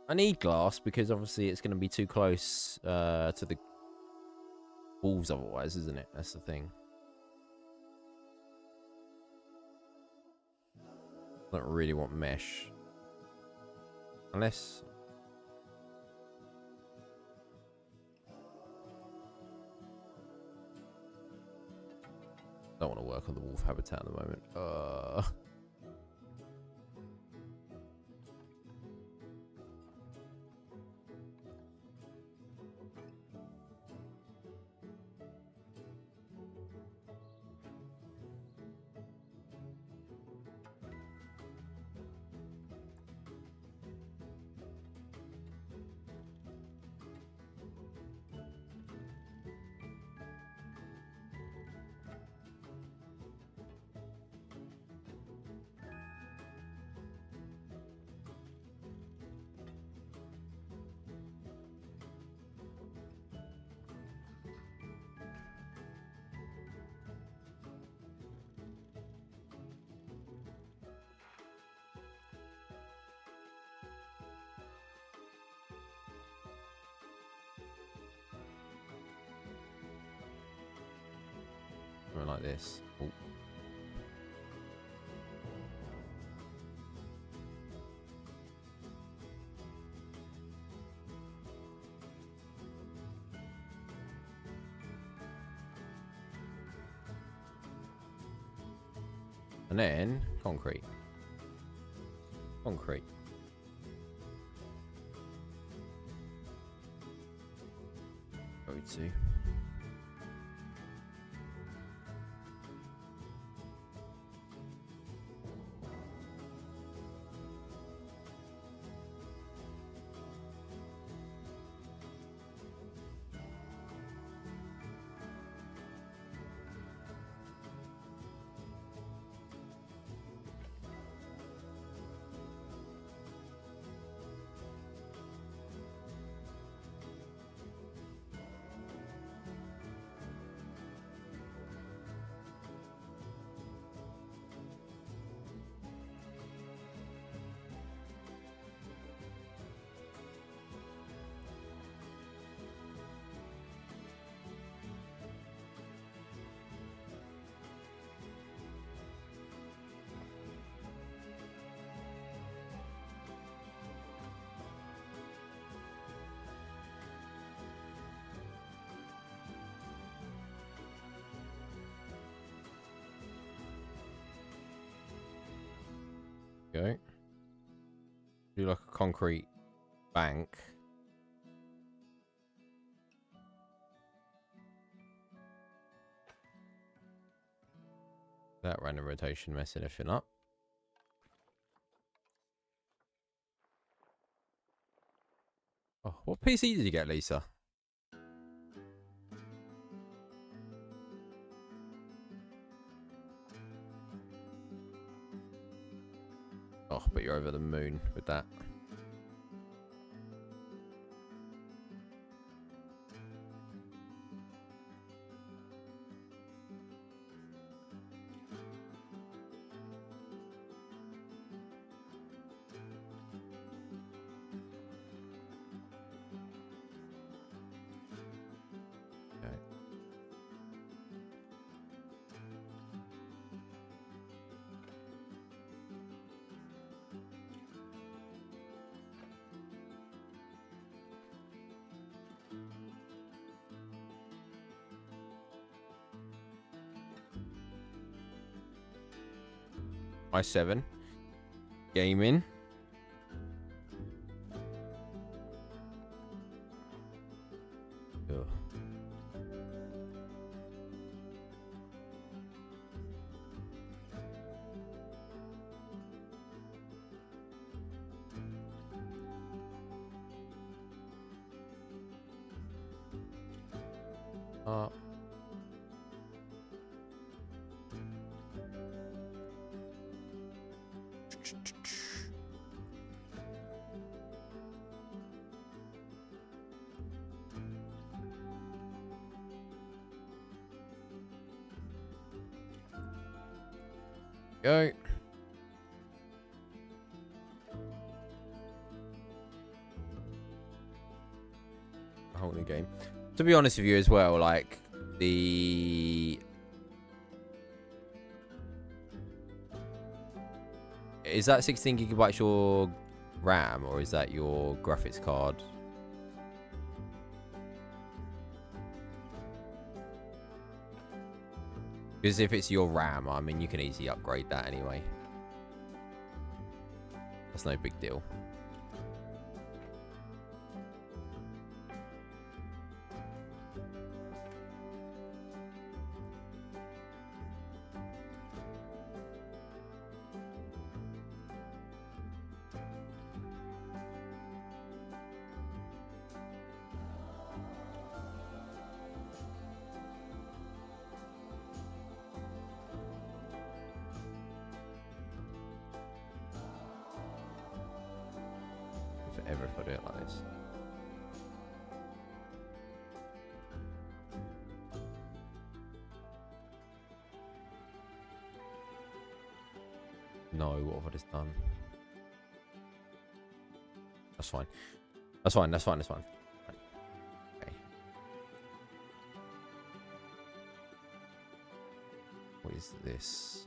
I need glass because obviously it's going to be too close to the walls otherwise, isn't it? That's the thing. I don't really want mesh. Unless... don't want to work on the wolf habitat at the moment. Something like this. Ooh. And then concrete. Concrete. Go to. Go. Do like a concrete bank. That random rotation messing everything up. Oh, what PC did you get, Lisa? Oh, but you're over the moon with that. Okay. i7 gaming. Ugh. Go. A whole new game. To be honest with you as well, like the is that 16 gigabytes your RAM or is that your graphics card? Because if it's your RAM, I mean, you can easily upgrade that anyway. That's no big deal. Ever put it like this. No, what have I just done? That's fine. That's fine. That's fine. That's fine. Okay. What is this?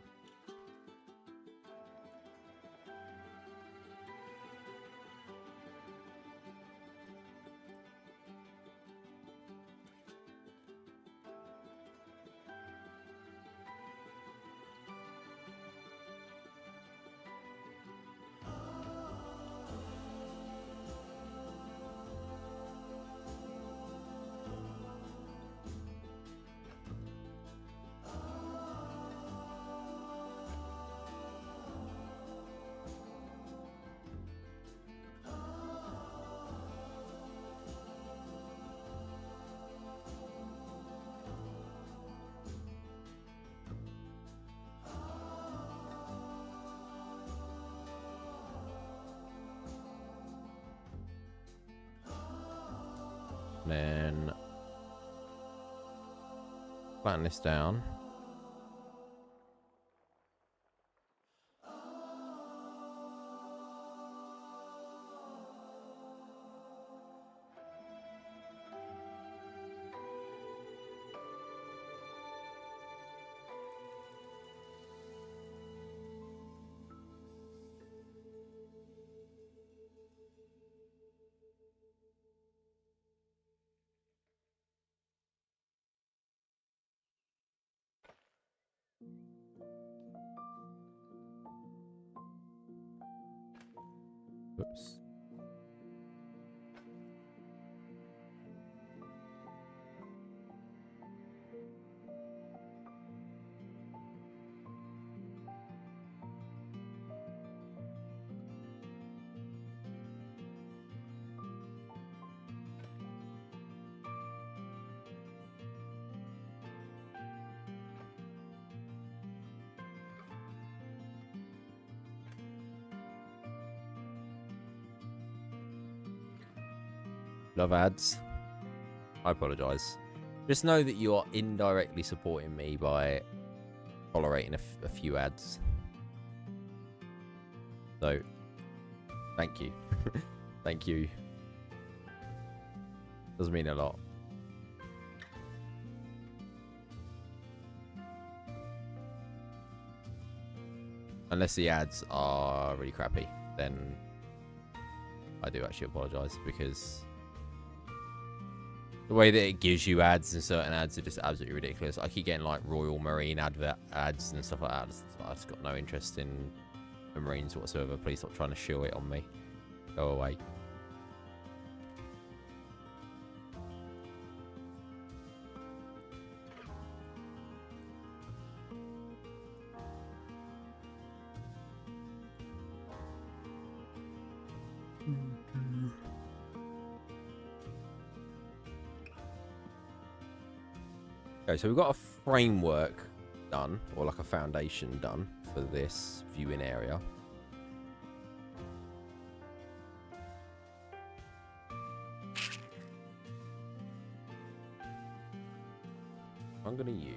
Then flatten this down. Oops. Love ads. I apologise. Just know that you are indirectly supporting me by tolerating a few ads. So, thank you. Thank you. Does mean a lot. Unless the ads are really crappy, then I do actually apologise, because the way that it gives you ads and certain ads are just absolutely ridiculous. I keep getting like Royal Marine advert ads and stuff like that. I've just got no interest in the Marines whatsoever. Please stop trying to shill it on me. Go away. Okay, so we've got a framework done, or like a foundation done for this viewing area. I'm going to use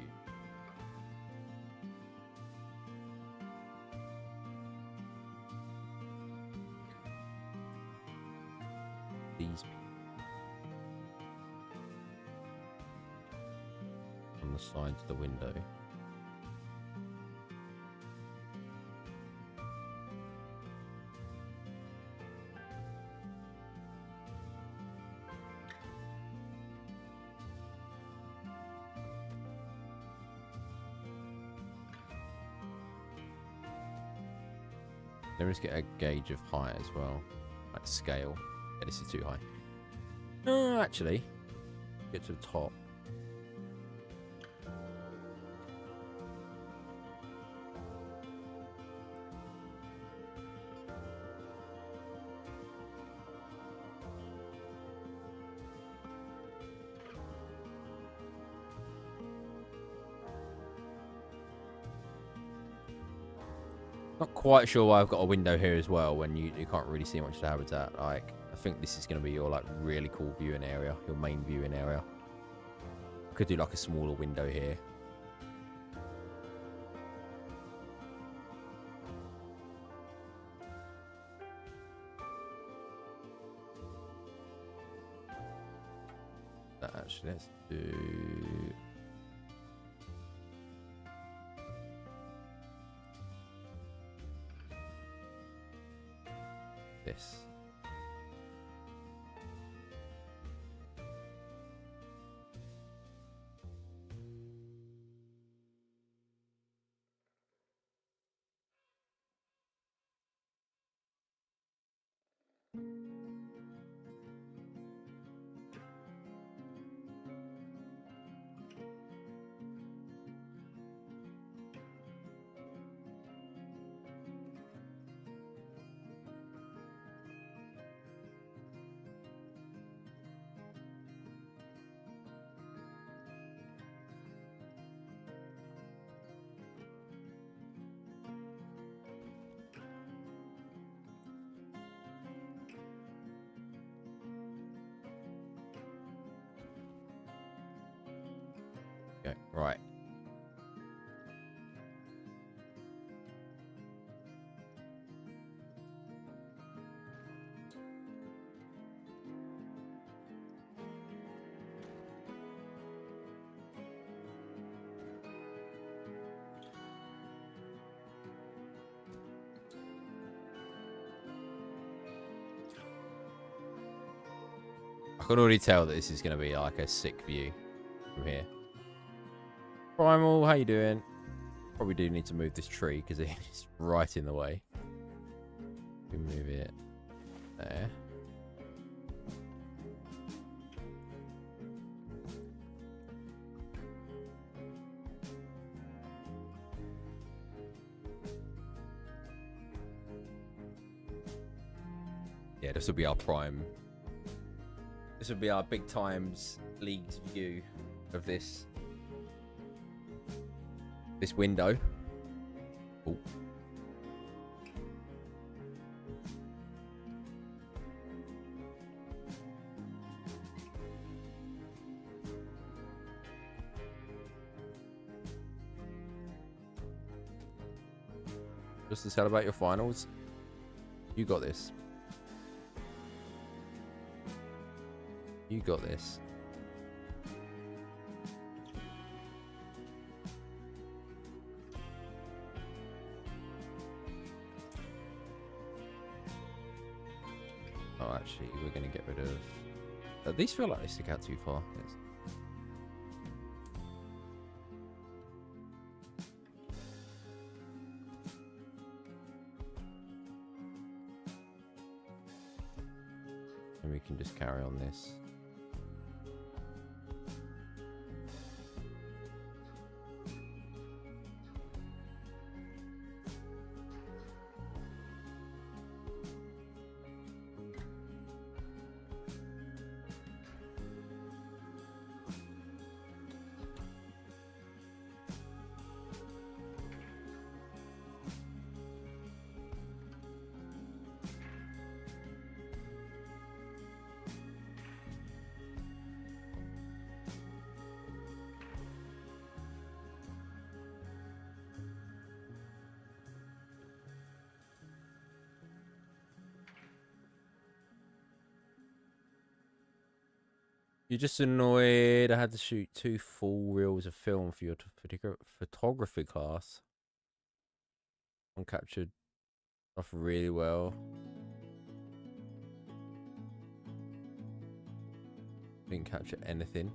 these on the sides of the window. Let me just get a gauge of height as well, like scale. Yeah, this is too high. No, actually, get to the top. Not quite sure why I've got a window here as well when you can't really see much of the habitat. Like, I think this is going to be your like really cool viewing area, your main viewing area. Could do like a smaller window here. Actually, let's do... this. Okay, right. I can already tell that this is going to be like a sick view from here. Primal, how you doing? Probably do need to move this tree because it's right in the way. We move it there. Yeah, this will be our prime. This would be our big times league's view of this window. Oh. Just to tell about your finals. You got this. You got this. Oh, actually, we're going to get rid of... these feel like they stick out too far. Yes. And we can just carry on this. You're just annoyed. I had to shoot 2 full reels of film for your photography class. One captured off really well. Didn't capture anything.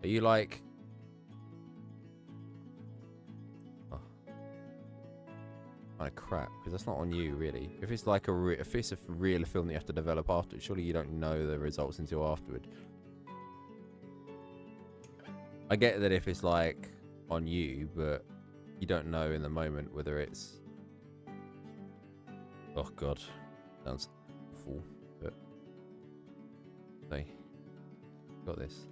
Are you like... Oh. Kind of crap, because that's not on you, really. If it's like if it's a real film that you have to develop after, surely you don't know the results until afterward. I get that if it's like on you, but you don't know in the moment whether it's... Oh god, sounds awful, but... Hey, got this.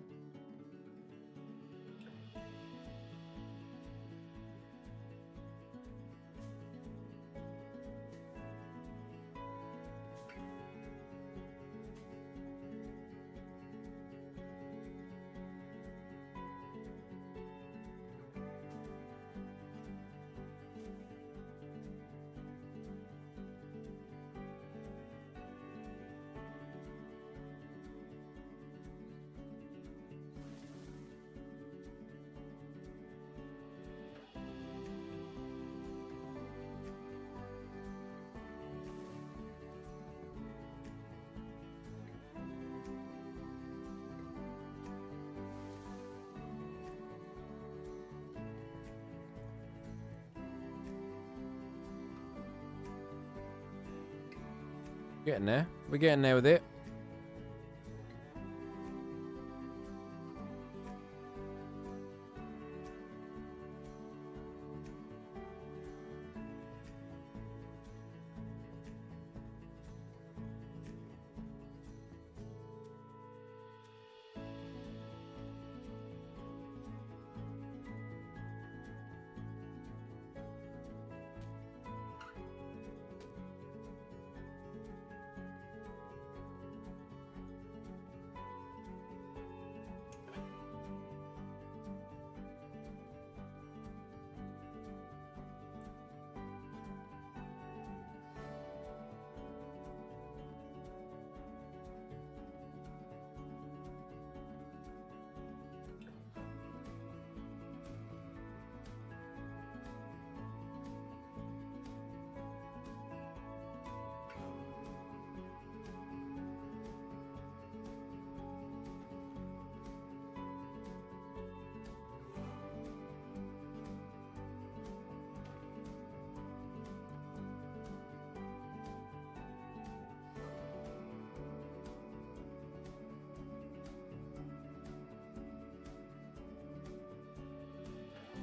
Getting there. We're getting there with it.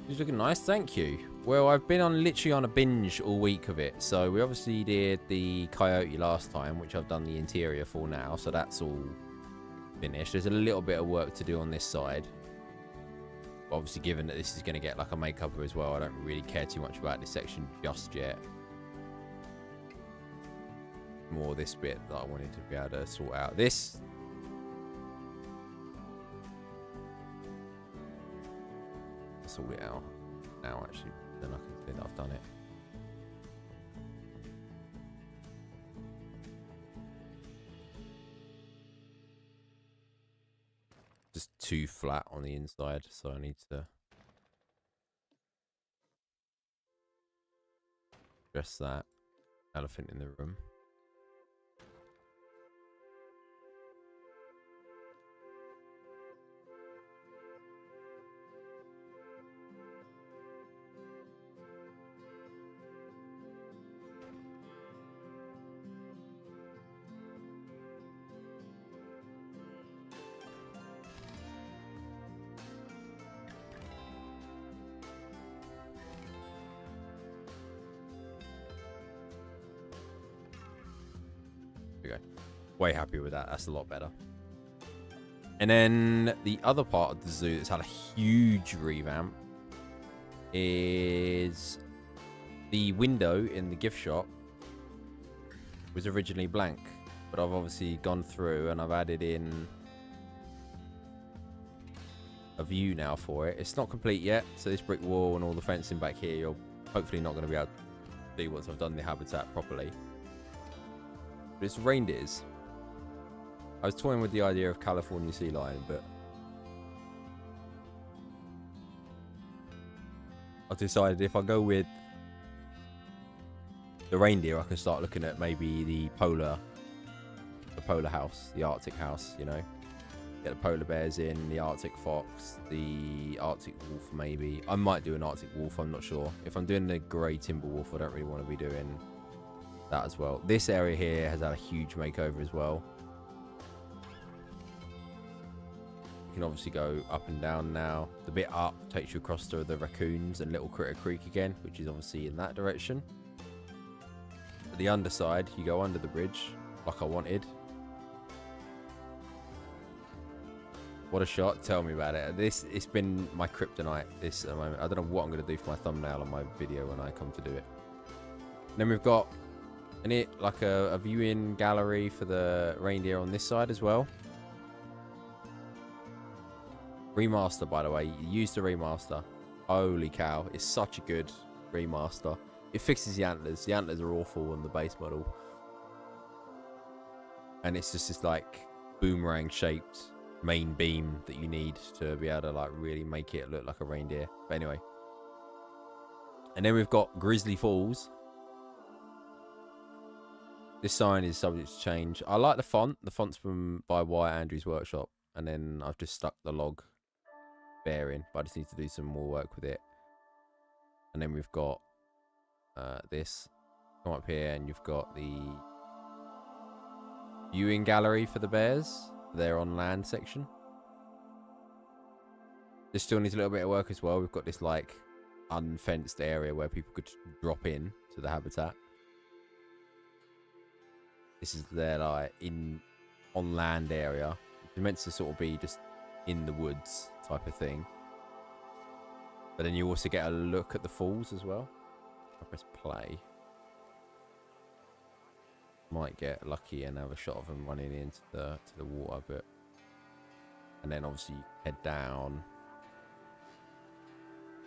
He's looking nice, thank you. Well, I've been literally on a binge all week of it. So we obviously did the Coyote last time, which I've done the interior for now. So that's all finished. There's a little bit of work to do on this side. But obviously, given that this is going to get like a makeover as well, I don't really care too much about this section just yet. More this bit that I wanted to be able to sort out. This... sort it out now, actually, then I can see that I've done it. Just too flat on the inside, so I need to address that elephant in the room. Way happy with that. That's a lot better. And then the other part of the zoo that's had a huge revamp is the window in the gift shop was originally blank, but I've obviously gone through and I've added in a view now for it. It's not complete yet, so this brick wall and all the fencing back here, you're hopefully not going to be able to see once I've done the habitat properly. But it's reindeers. I was toying with the idea of California sea lion, but I've decided if I go with the reindeer, I can start looking at maybe the polar house, the Arctic house, you know. Get the polar bears in, the Arctic fox, the Arctic wolf maybe. I might do an Arctic wolf, I'm not sure. If I'm doing the grey timber wolf, I don't really want to be doing that as well. This area here has had a huge makeover as well. You can obviously go up and down now. The bit up takes you across to the raccoons and Little Critter Creek again, which is obviously in that direction. At the underside, you go under the bridge, like I wanted. What a shot. Tell me about it. It's been my kryptonite this at the moment. I don't know what I'm going to do for my thumbnail on my video when I come to do it. And then we've got like a viewing gallery for the reindeer on this side as well. Remaster, by the way. Use the remaster. Holy cow. It's such a good remaster. It fixes the antlers. The antlers are awful on the base model. And it's just this like boomerang shaped main beam that you need to be able to like really make it look like a reindeer. But anyway. And then we've got Grizzly Falls. This sign is subject to change. I like the font. The font's by Wyatt Andrews Workshop. And then I've just stuck the log bearing, but I just need to do some more work with it. And then we've got this. Come up here and you've got the viewing gallery for the bears. Their on land section. This still needs a little bit of work as well. We've got this like unfenced area where people could drop in to the habitat. This is their like on land area. It's meant to sort of be just in the woods type of thing. But then you also get a look at the falls as well. I press play. Might get lucky and have a shot of them running into the water, but and then obviously head down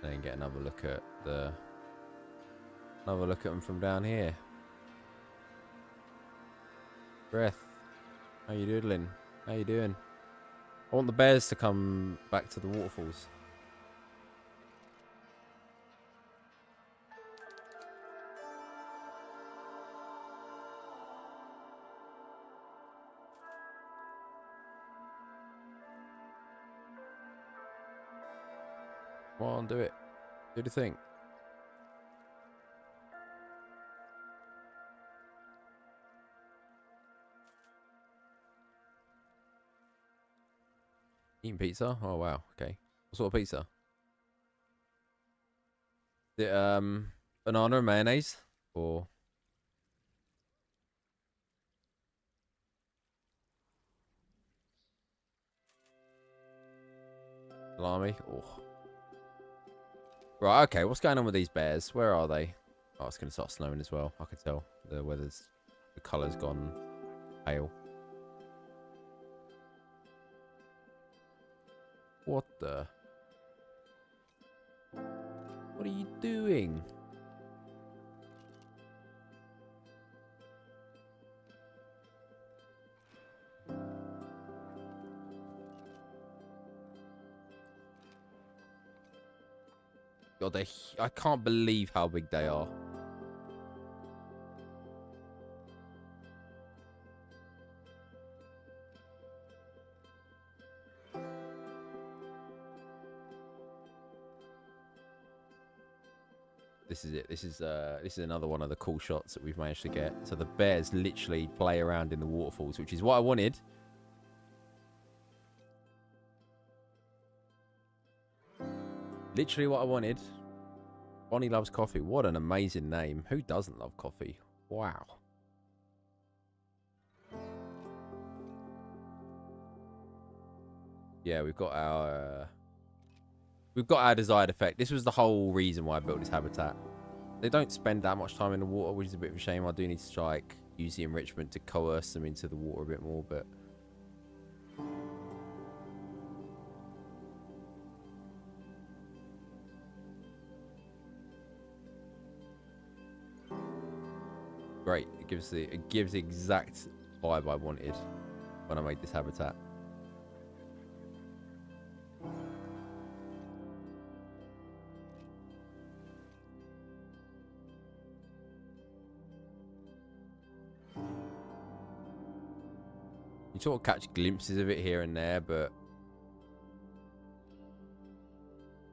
and then get another look at them from down here. Breath, how you doodling? How you doing? I want the bears to come back to the waterfalls. Come on, do it. Do the thing. Eating pizza? Oh wow, okay. What sort of pizza? Is it banana and mayonnaise? Or salami? Oh. Right, okay, what's going on with these bears? Where are they? Oh, it's going to start snowing as well. I can tell. The colour's gone pale. What the? What are you doing? God, I can't believe how big they are. This is it. This is another one of the cool shots that we've managed to get. So the bears literally play around in the waterfalls, which is what I wanted. Literally what I wanted. Bonnie loves coffee. What an amazing name. Who doesn't love coffee? Wow. Yeah, we've got our desired effect. This was the whole reason why I built this habitat. They don't spend that much time in the water, which is a bit of a shame. I do need to like use the enrichment to coerce them into the water a bit more, but great. It gives the exact vibe I wanted when I made this habitat. You sort of catch glimpses of it here and there, but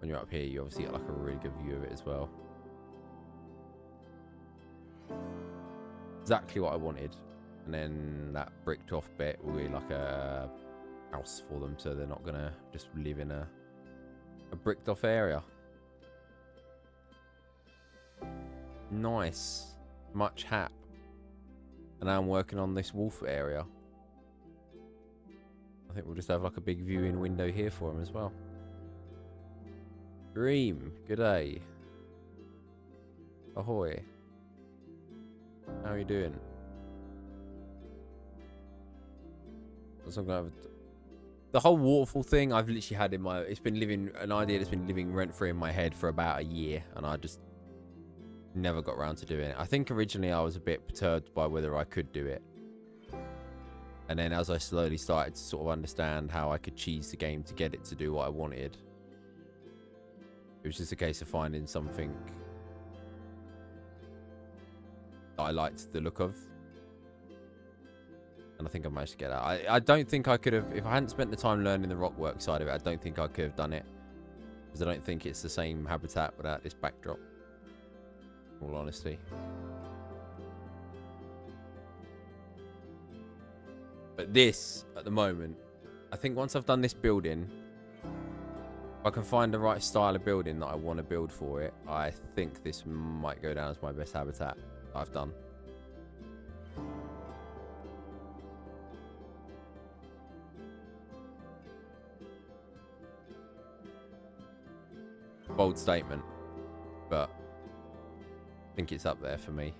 when you're up here, you obviously get like a really good view of it as well. Exactly what I wanted. And then that bricked off bit will be like a house for them, so they're not gonna just live in a bricked off area. Nice. Much hap. And now I'm working on this wolf area. I think we'll just have like a big viewing window here for him as well. Dream, good day. Ahoy. How are you doing? The whole waterfall thing I've literally had in my... It's been living... An idea that's been living rent-free in my head for about a year. And I just never got around to doing it. I think originally I was a bit perturbed by whether I could do it. And then as I slowly started to sort of understand how I could cheese the game to get it to do what I wanted, it was just a case of finding something that I liked the look of. And I think I managed to get that. I don't think I could have, if I hadn't spent the time learning the rock work side of it, I don't think I could have done it. Because I don't think it's the same habitat without this backdrop, in all honesty. But this, at the moment, I think once I've done this building, if I can find the right style of building that I want to build for it, I think this might go down as my best habitat I've done. Bold statement, but I think it's up there for me.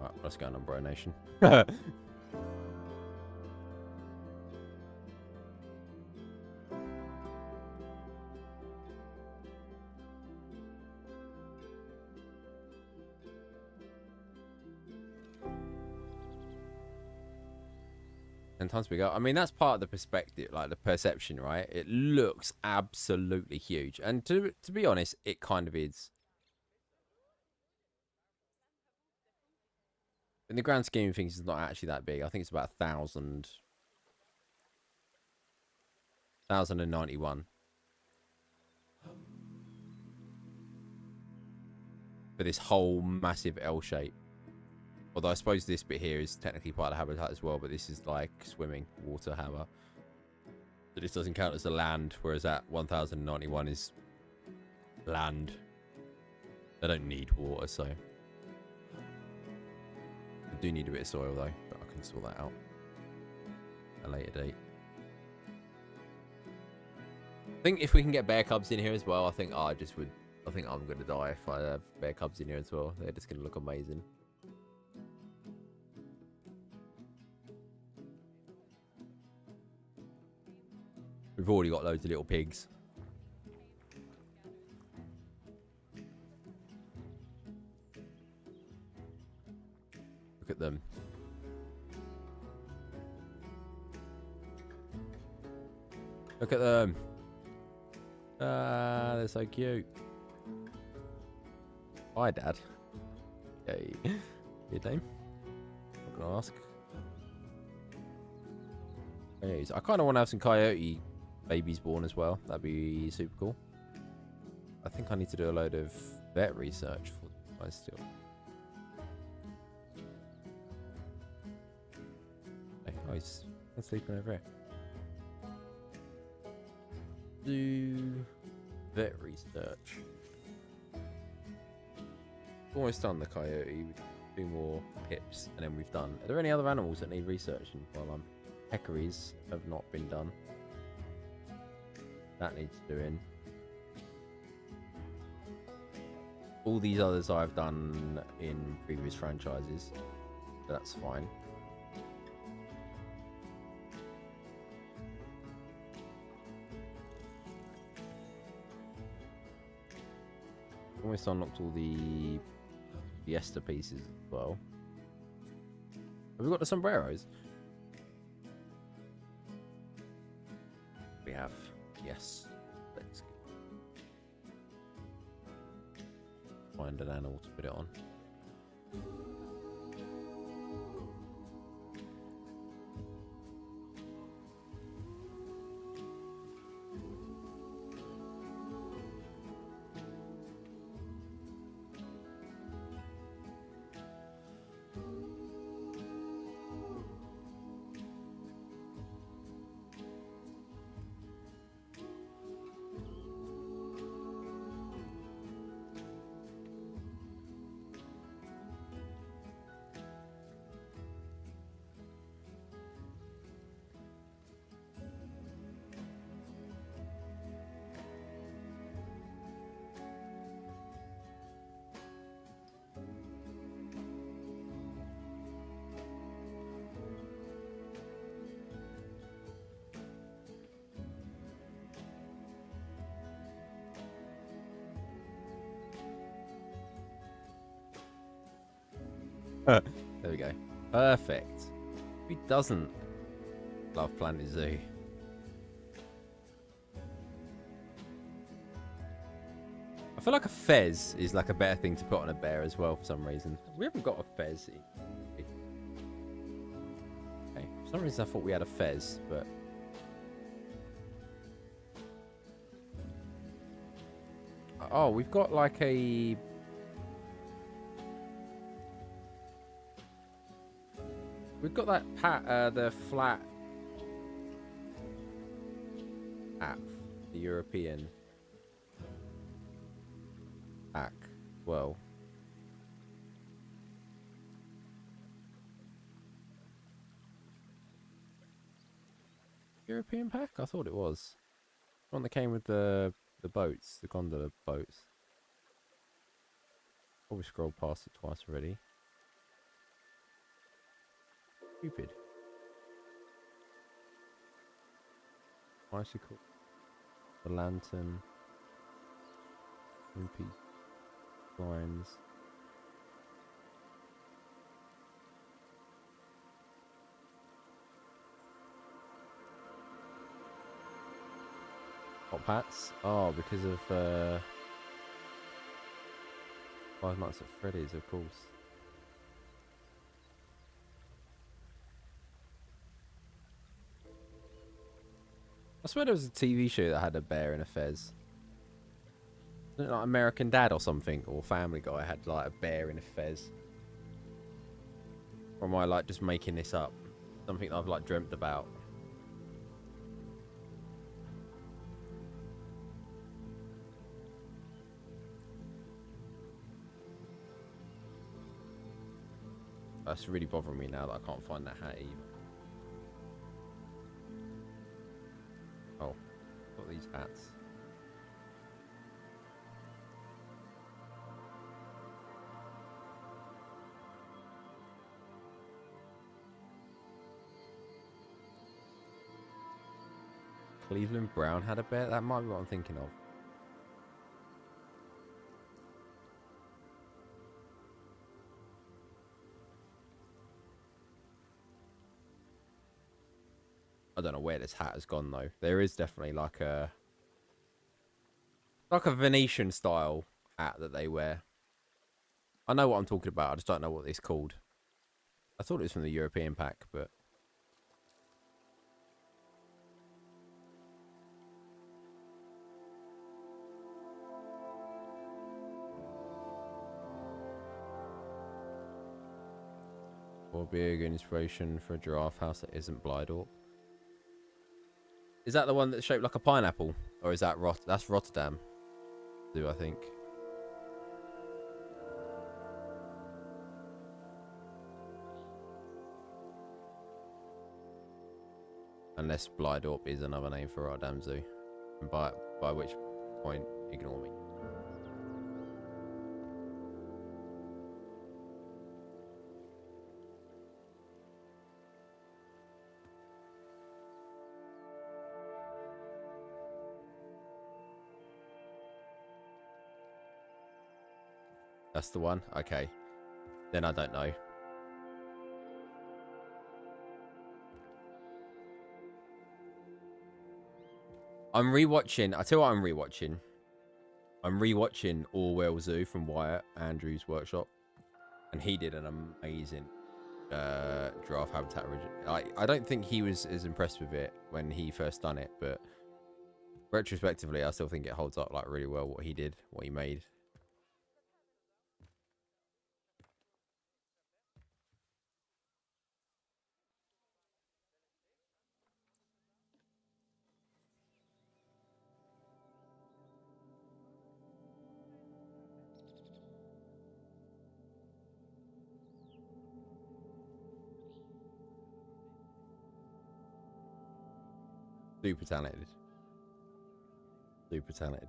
Right, let's go on Bro Nation. Times bigger. I mean, that's part of the perspective, like the perception, right? It looks absolutely huge, and to be honest, it kind of is. In the grand scheme of things, it's not actually that big. I think it's about 1,091 for this whole massive L shape. Although I suppose this bit here is technically part of the habitat as well, but this is like swimming, water, hammer. So this doesn't count as the land, whereas that 1,091 is land. They don't need water, so... I do need a bit of soil though, but I can sort that out at a later date. I think if we can get bear cubs in here as well, I think I think I'm going to die if I have bear cubs in here as well. They're just going to look amazing. We've already got loads of little pigs. Look at them. Look at them. Ah, they're so cute. Hi, Dad. Hey. Your name? I'm gonna ask. Anyways, I kind of want to have some coyote babies born as well. That'd be super cool. I think I need to do a load of vet research for guys still. Hey, oh, he's sleeping over here. Do vet research. Almost done the coyote. Do more pips, and then we've done. Are there any other animals that need researching? Well, peccaries have not been done. That needs doing. All these others I've done in previous franchises. So that's fine. Almost unlocked all the BST pieces as well. Have we got the sombreros? We have. Yes. Let's find an animal to put it on. There we go. Perfect. Who doesn't love Planet Zoo? I feel like a fez is like a better thing to put on a bear as well for some reason. We haven't got a fez. Okay. For some reason I thought we had a fez, but... Oh, we've got like a... We've got that the flat app, the European pack. Well, European pack? I thought it was one that came with the boats, the gondola boats. Probably scrolled past it twice already. Stupid. Bicycle. The lantern. MP. Lines. Top hats? Oh, because of Five Nights at Freddy's, of course. I swear there was a TV show that had a bear in a fez. Wasn't it like American Dad or something? Or Family Guy had like a bear in a fez. Or am I like just making this up? Something that I've like dreamt about. That's really bothering me now that I can't find that hat either. Oh, got these hats. Cleveland Brown had a bear? That might be what I'm thinking of. I don't know where this hat has gone though. There is definitely like a Venetian style hat that they wear. I know what I'm talking about. I just don't know what it's called. I thought it was from the European pack, but or be a good inspiration for a giraffe house that isn't Blighthorpe. Is that the one that's shaped like a pineapple? Or is that that's Rotterdam? I think. Unless Blighthorpe is another name for Rotterdam Zoo. And by which point, ignore me. That's the one? Okay. Then I don't know. I'm rewatching. I tell you what I'm rewatching. I'm rewatching Orwell Zoo from Wyatt Andrews' workshop. And he did an amazing giraffe habitat. I don't think he was as impressed with it when he first done it, but retrospectively, I still think it holds up like really well what he did, what he made. Super talented. Super talented.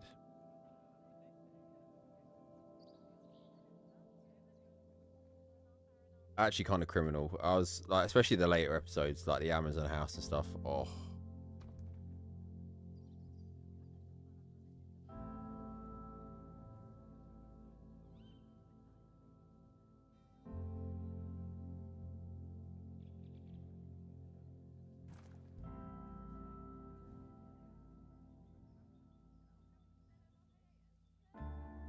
Actually kind of criminal. I was like, especially the later episodes, like the Amazon house and stuff. Oh.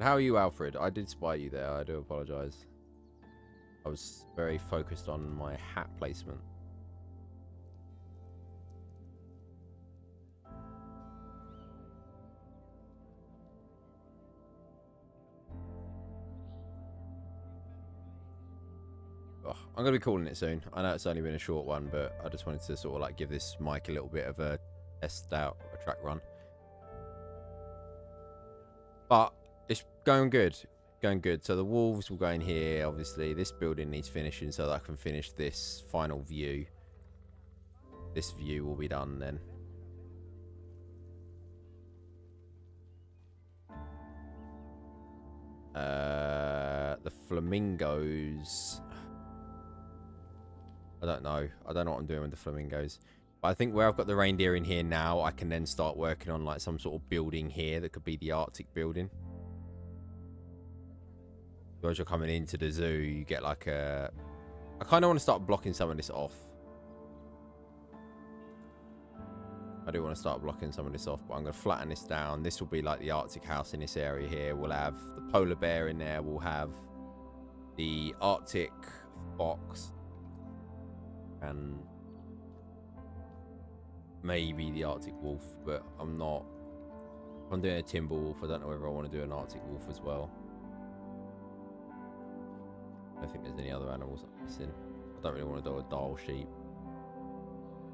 How are you, Alfred? I did spy you there. I do apologise. I was very focused on my hat placement. Oh, I'm going to be calling it soon. I know it's only been a short one, but I just wanted to sort of like give this mic a little bit of a test out, a track run. But it's going good. Going good. So the wolves will go in here. Obviously, this building needs finishing so that I can finish this final view. This view will be done then. The flamingos. I don't know. I don't know what I'm doing with the flamingos. But I think where I've got the reindeer in here now, I can then start working on like some sort of building here that could be the Arctic building. So as you're coming into the zoo, you get like a... I kind of want to start blocking some of this off. I do want to start blocking some of this off, but I'm going to flatten this down. This will be like the Arctic house in this area here. We'll have the polar bear in there. We'll have the Arctic fox. And maybe the Arctic wolf, but I'm not... I'm doing a timber wolf. I don't know whether I want to do an Arctic wolf as well. I don't think there's any other animals I'm missing. I don't really want to do a Darl sheep.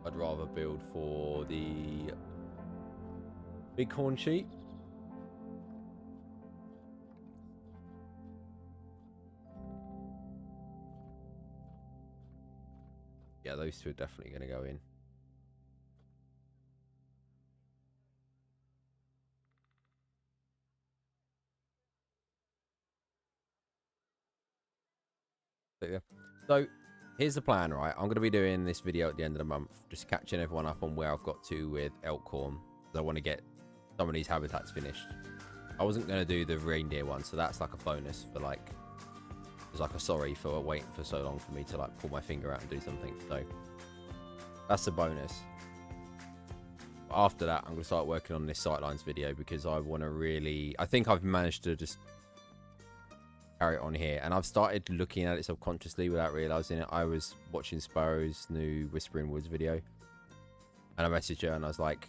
I'd rather build for the bighorn sheep. Yeah, those two are definitely going to go in. So here's the plan, right? I'm going to be doing this video at the end of the month, just catching everyone up on where I've got to with Elkhorn. I want to get some of these habitats finished. I wasn't going to do the reindeer one, so that's like a bonus for like, it's like a sorry for waiting for so long for me to like pull my finger out and do something. So that's a bonus. But after that, I'm going to start working on this sightlines video because I want to really, I think I've managed to just carry it on here, and I've started looking at it subconsciously without realizing it. I was watching Sparrow's new Whispering Woods video, and I messaged her and I was like,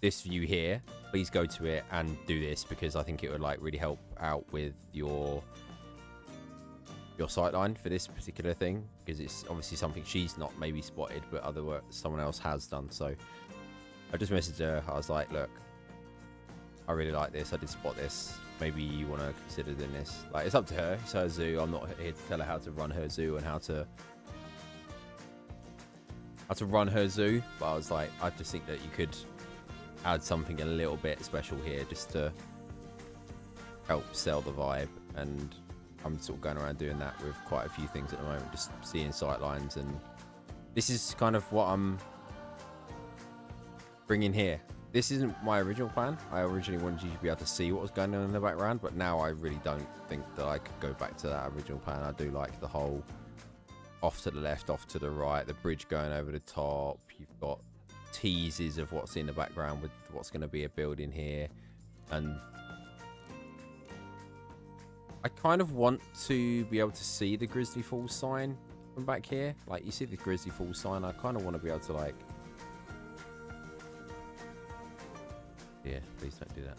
this view here, please go to it and do this, because I think it would like really help out with your sightline for this particular thing, because it's obviously something she's not maybe spotted, but other work someone else has done. So I just messaged her. I was like, look, I really like this. I did spot this. Maybe you want to consider doing this. Like, it's up to her. It's her zoo. I'm not here to tell her how to run her zoo and how to run her zoo. But I was like, I just think that you could add something a little bit special here just to help sell the vibe. And I'm sort of going around doing that with quite a few things at the moment, just seeing sightlines. And this is kind of what I'm bringing here. This isn't my original plan. I originally wanted you to be able to see what was going on in the background, but now I really don't think that I could go back to that original plan. I do like the whole off to the left, off to the right, the bridge going over the top. You've got teases of what's in the background with what's going to be a building here. And I kind of want to be able to see the Grizzly Falls sign from back here. Like, you see the Grizzly Falls sign. I kind of want to be able to, like... Yeah, please don't do that.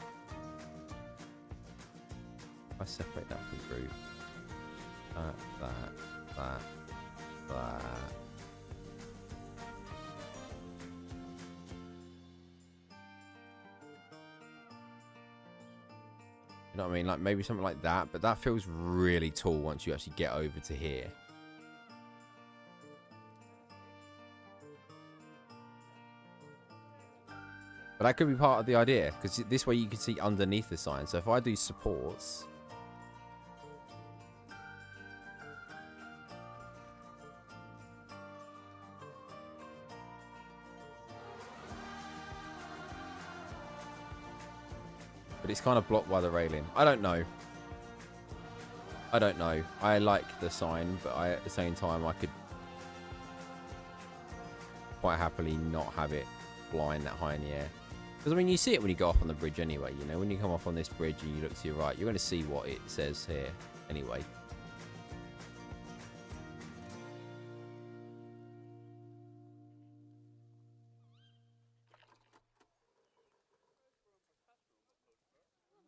If I separate that from group. That. You know what I mean? Like, maybe something like that, but that feels really tall once you actually get over to here. But that could be part of the idea, because this way you can see underneath the sign. So if I do supports... But it's kind of blocked by the railing. I don't know. I don't know. I like the sign, but at the same time, I could quite happily not have it flying that high in the air. Because, I mean, you see it when you go up on the bridge anyway, you know? When you come up on this bridge and you look to your right, you're going to see what it says here anyway.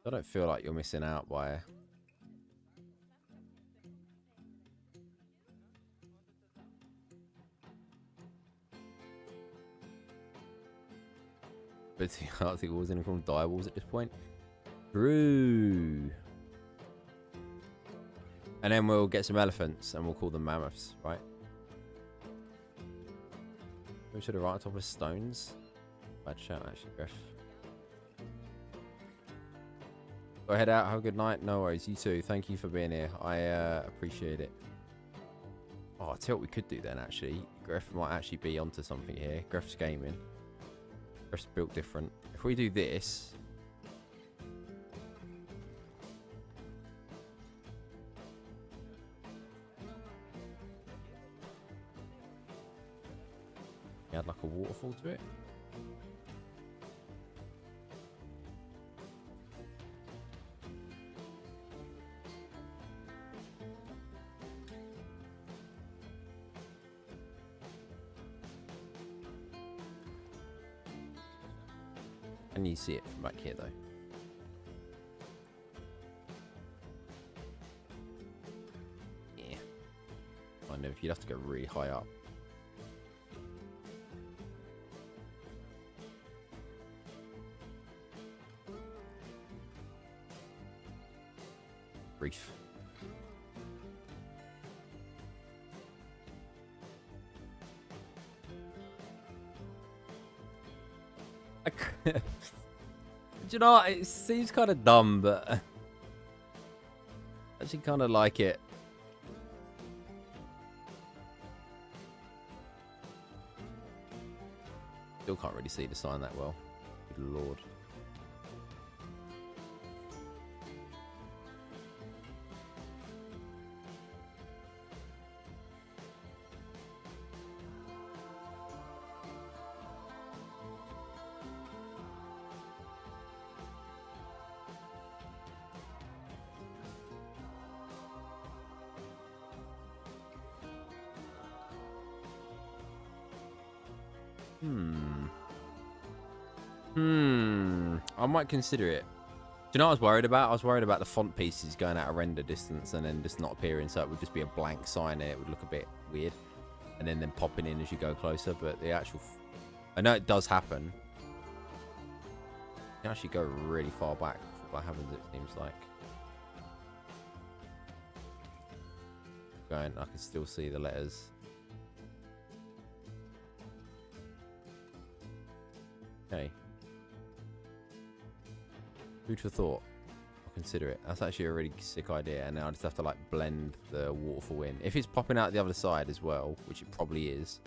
I don't feel like you're missing out by... But the Arctic Walls in called dire walls at this point. True. And then we'll get some elephants and we'll call them mammoths, right? Go to the right on top of stones. Bad shout, actually, Griff. Go head out. Have a good night. No worries. You too. Thank you for being here. I appreciate it. Oh, I'll tell you what we could do then, actually. Griff might actually be onto something here. Griff's gaming. Griff's built different. If we do this... add like a waterfall to it. Can you see it from back here though? Yeah. I know if you'd have to go really high up. Brief. Do you know what? It seems kind of dumb, but I actually kind of like it. Still can't really see the sign that well. Good lord. I might consider it. Do you know what I was worried about? I was worried about the font pieces going out of render distance and then just not appearing, so it would just be a blank sign and it would look a bit weird. And then popping in as you go closer, but the actual... I know it does happen. You can actually go really far back before that happens, it seems like. Going, I can still see the letters. Okay. Food for thought. I'll consider it. That's actually a really sick idea. And now I just have to like blend the waterfall in. If it's popping out the other side as well, which it probably is.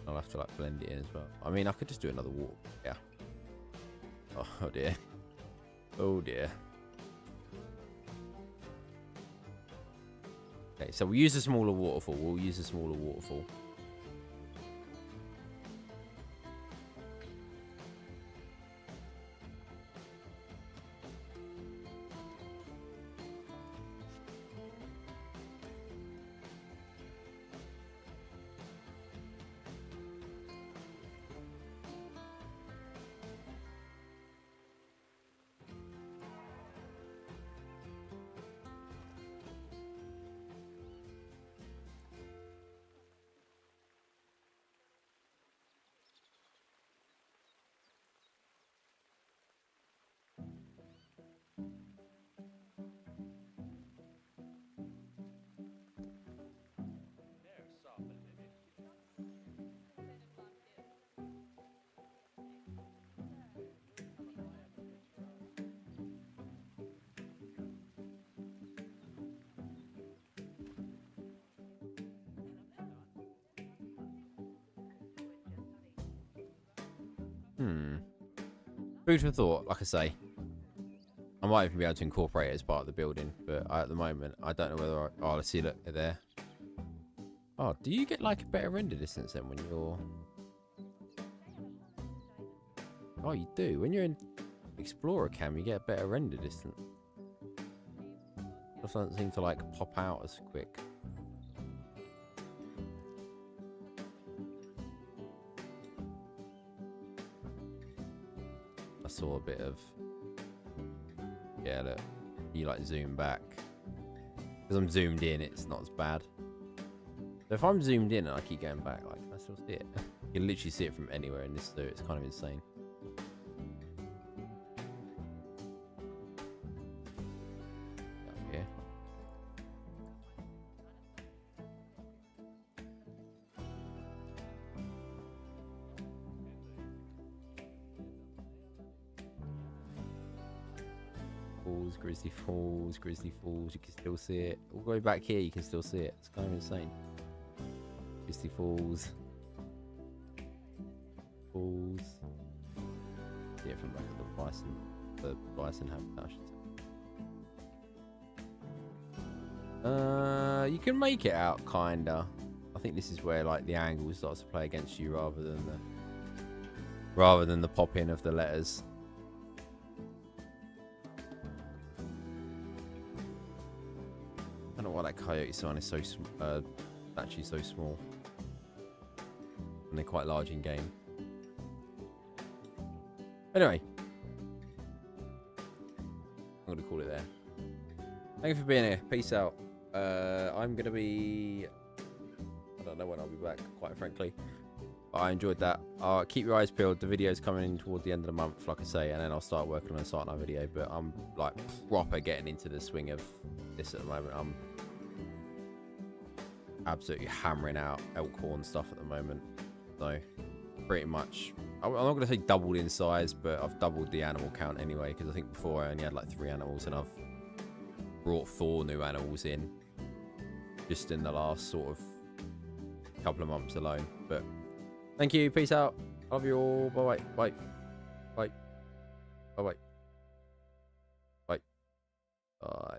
I'll have to like blend it in as well. I mean, I could just do another walk. Yeah. Oh dear. Oh dear. Okay, so we'll use a smaller waterfall. We'll use a smaller waterfall. Food for thought, like I say. I might even be able to incorporate it as part of the building, but at the moment, I don't know whether oh, let's see, look, they're there. Oh, do you get like a better render distance then when you're... Oh, you do. When you're in Explorer Cam, you get a better render distance. It doesn't seem to like pop out as quick. I saw a bit of... Yeah, look. You like zoom back. Because I'm zoomed in, it's not as bad. So if I'm zoomed in and I keep going back, like, I still see it. You can literally see it from anywhere in this zoo. It's kind of insane. Up here. Falls, Grizzly Falls, Grizzly Falls. You can still see it. All the way back here, you can still see it. It's kind of insane. Grizzly Falls. Falls. See it from back at the bison habitat, I should say. You can make it out, kinda. I think this is where like the angle starts to play against you rather than the pop in of the letters. I don't know why that coyote sign is so actually so small, and they're quite large in game. Anyway, I'm gonna call it there. Thank you for being here. Peace out. I'm gonna be... I don't know when I'll be back, quite frankly. But I enjoyed that. Keep your eyes peeled. The video's coming in toward the end of the month, like I say, and then I'll start working on a start night video. But I'm like proper getting into the swing of this at the moment. I'm absolutely hammering out Elkhorn stuff at the moment. So pretty much, I'm not going to say doubled in size, but I've doubled the animal count anyway, because I think before I only had like 3 animals, and I've brought 4 new animals in just in the last sort of couple of months alone. But thank you, peace out, love you all, bye bye, bye bye, bye bye, bye bye,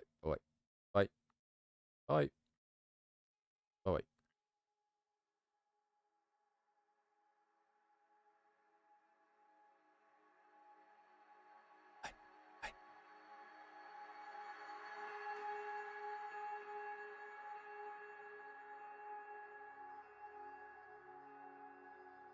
bye bye, bye bye.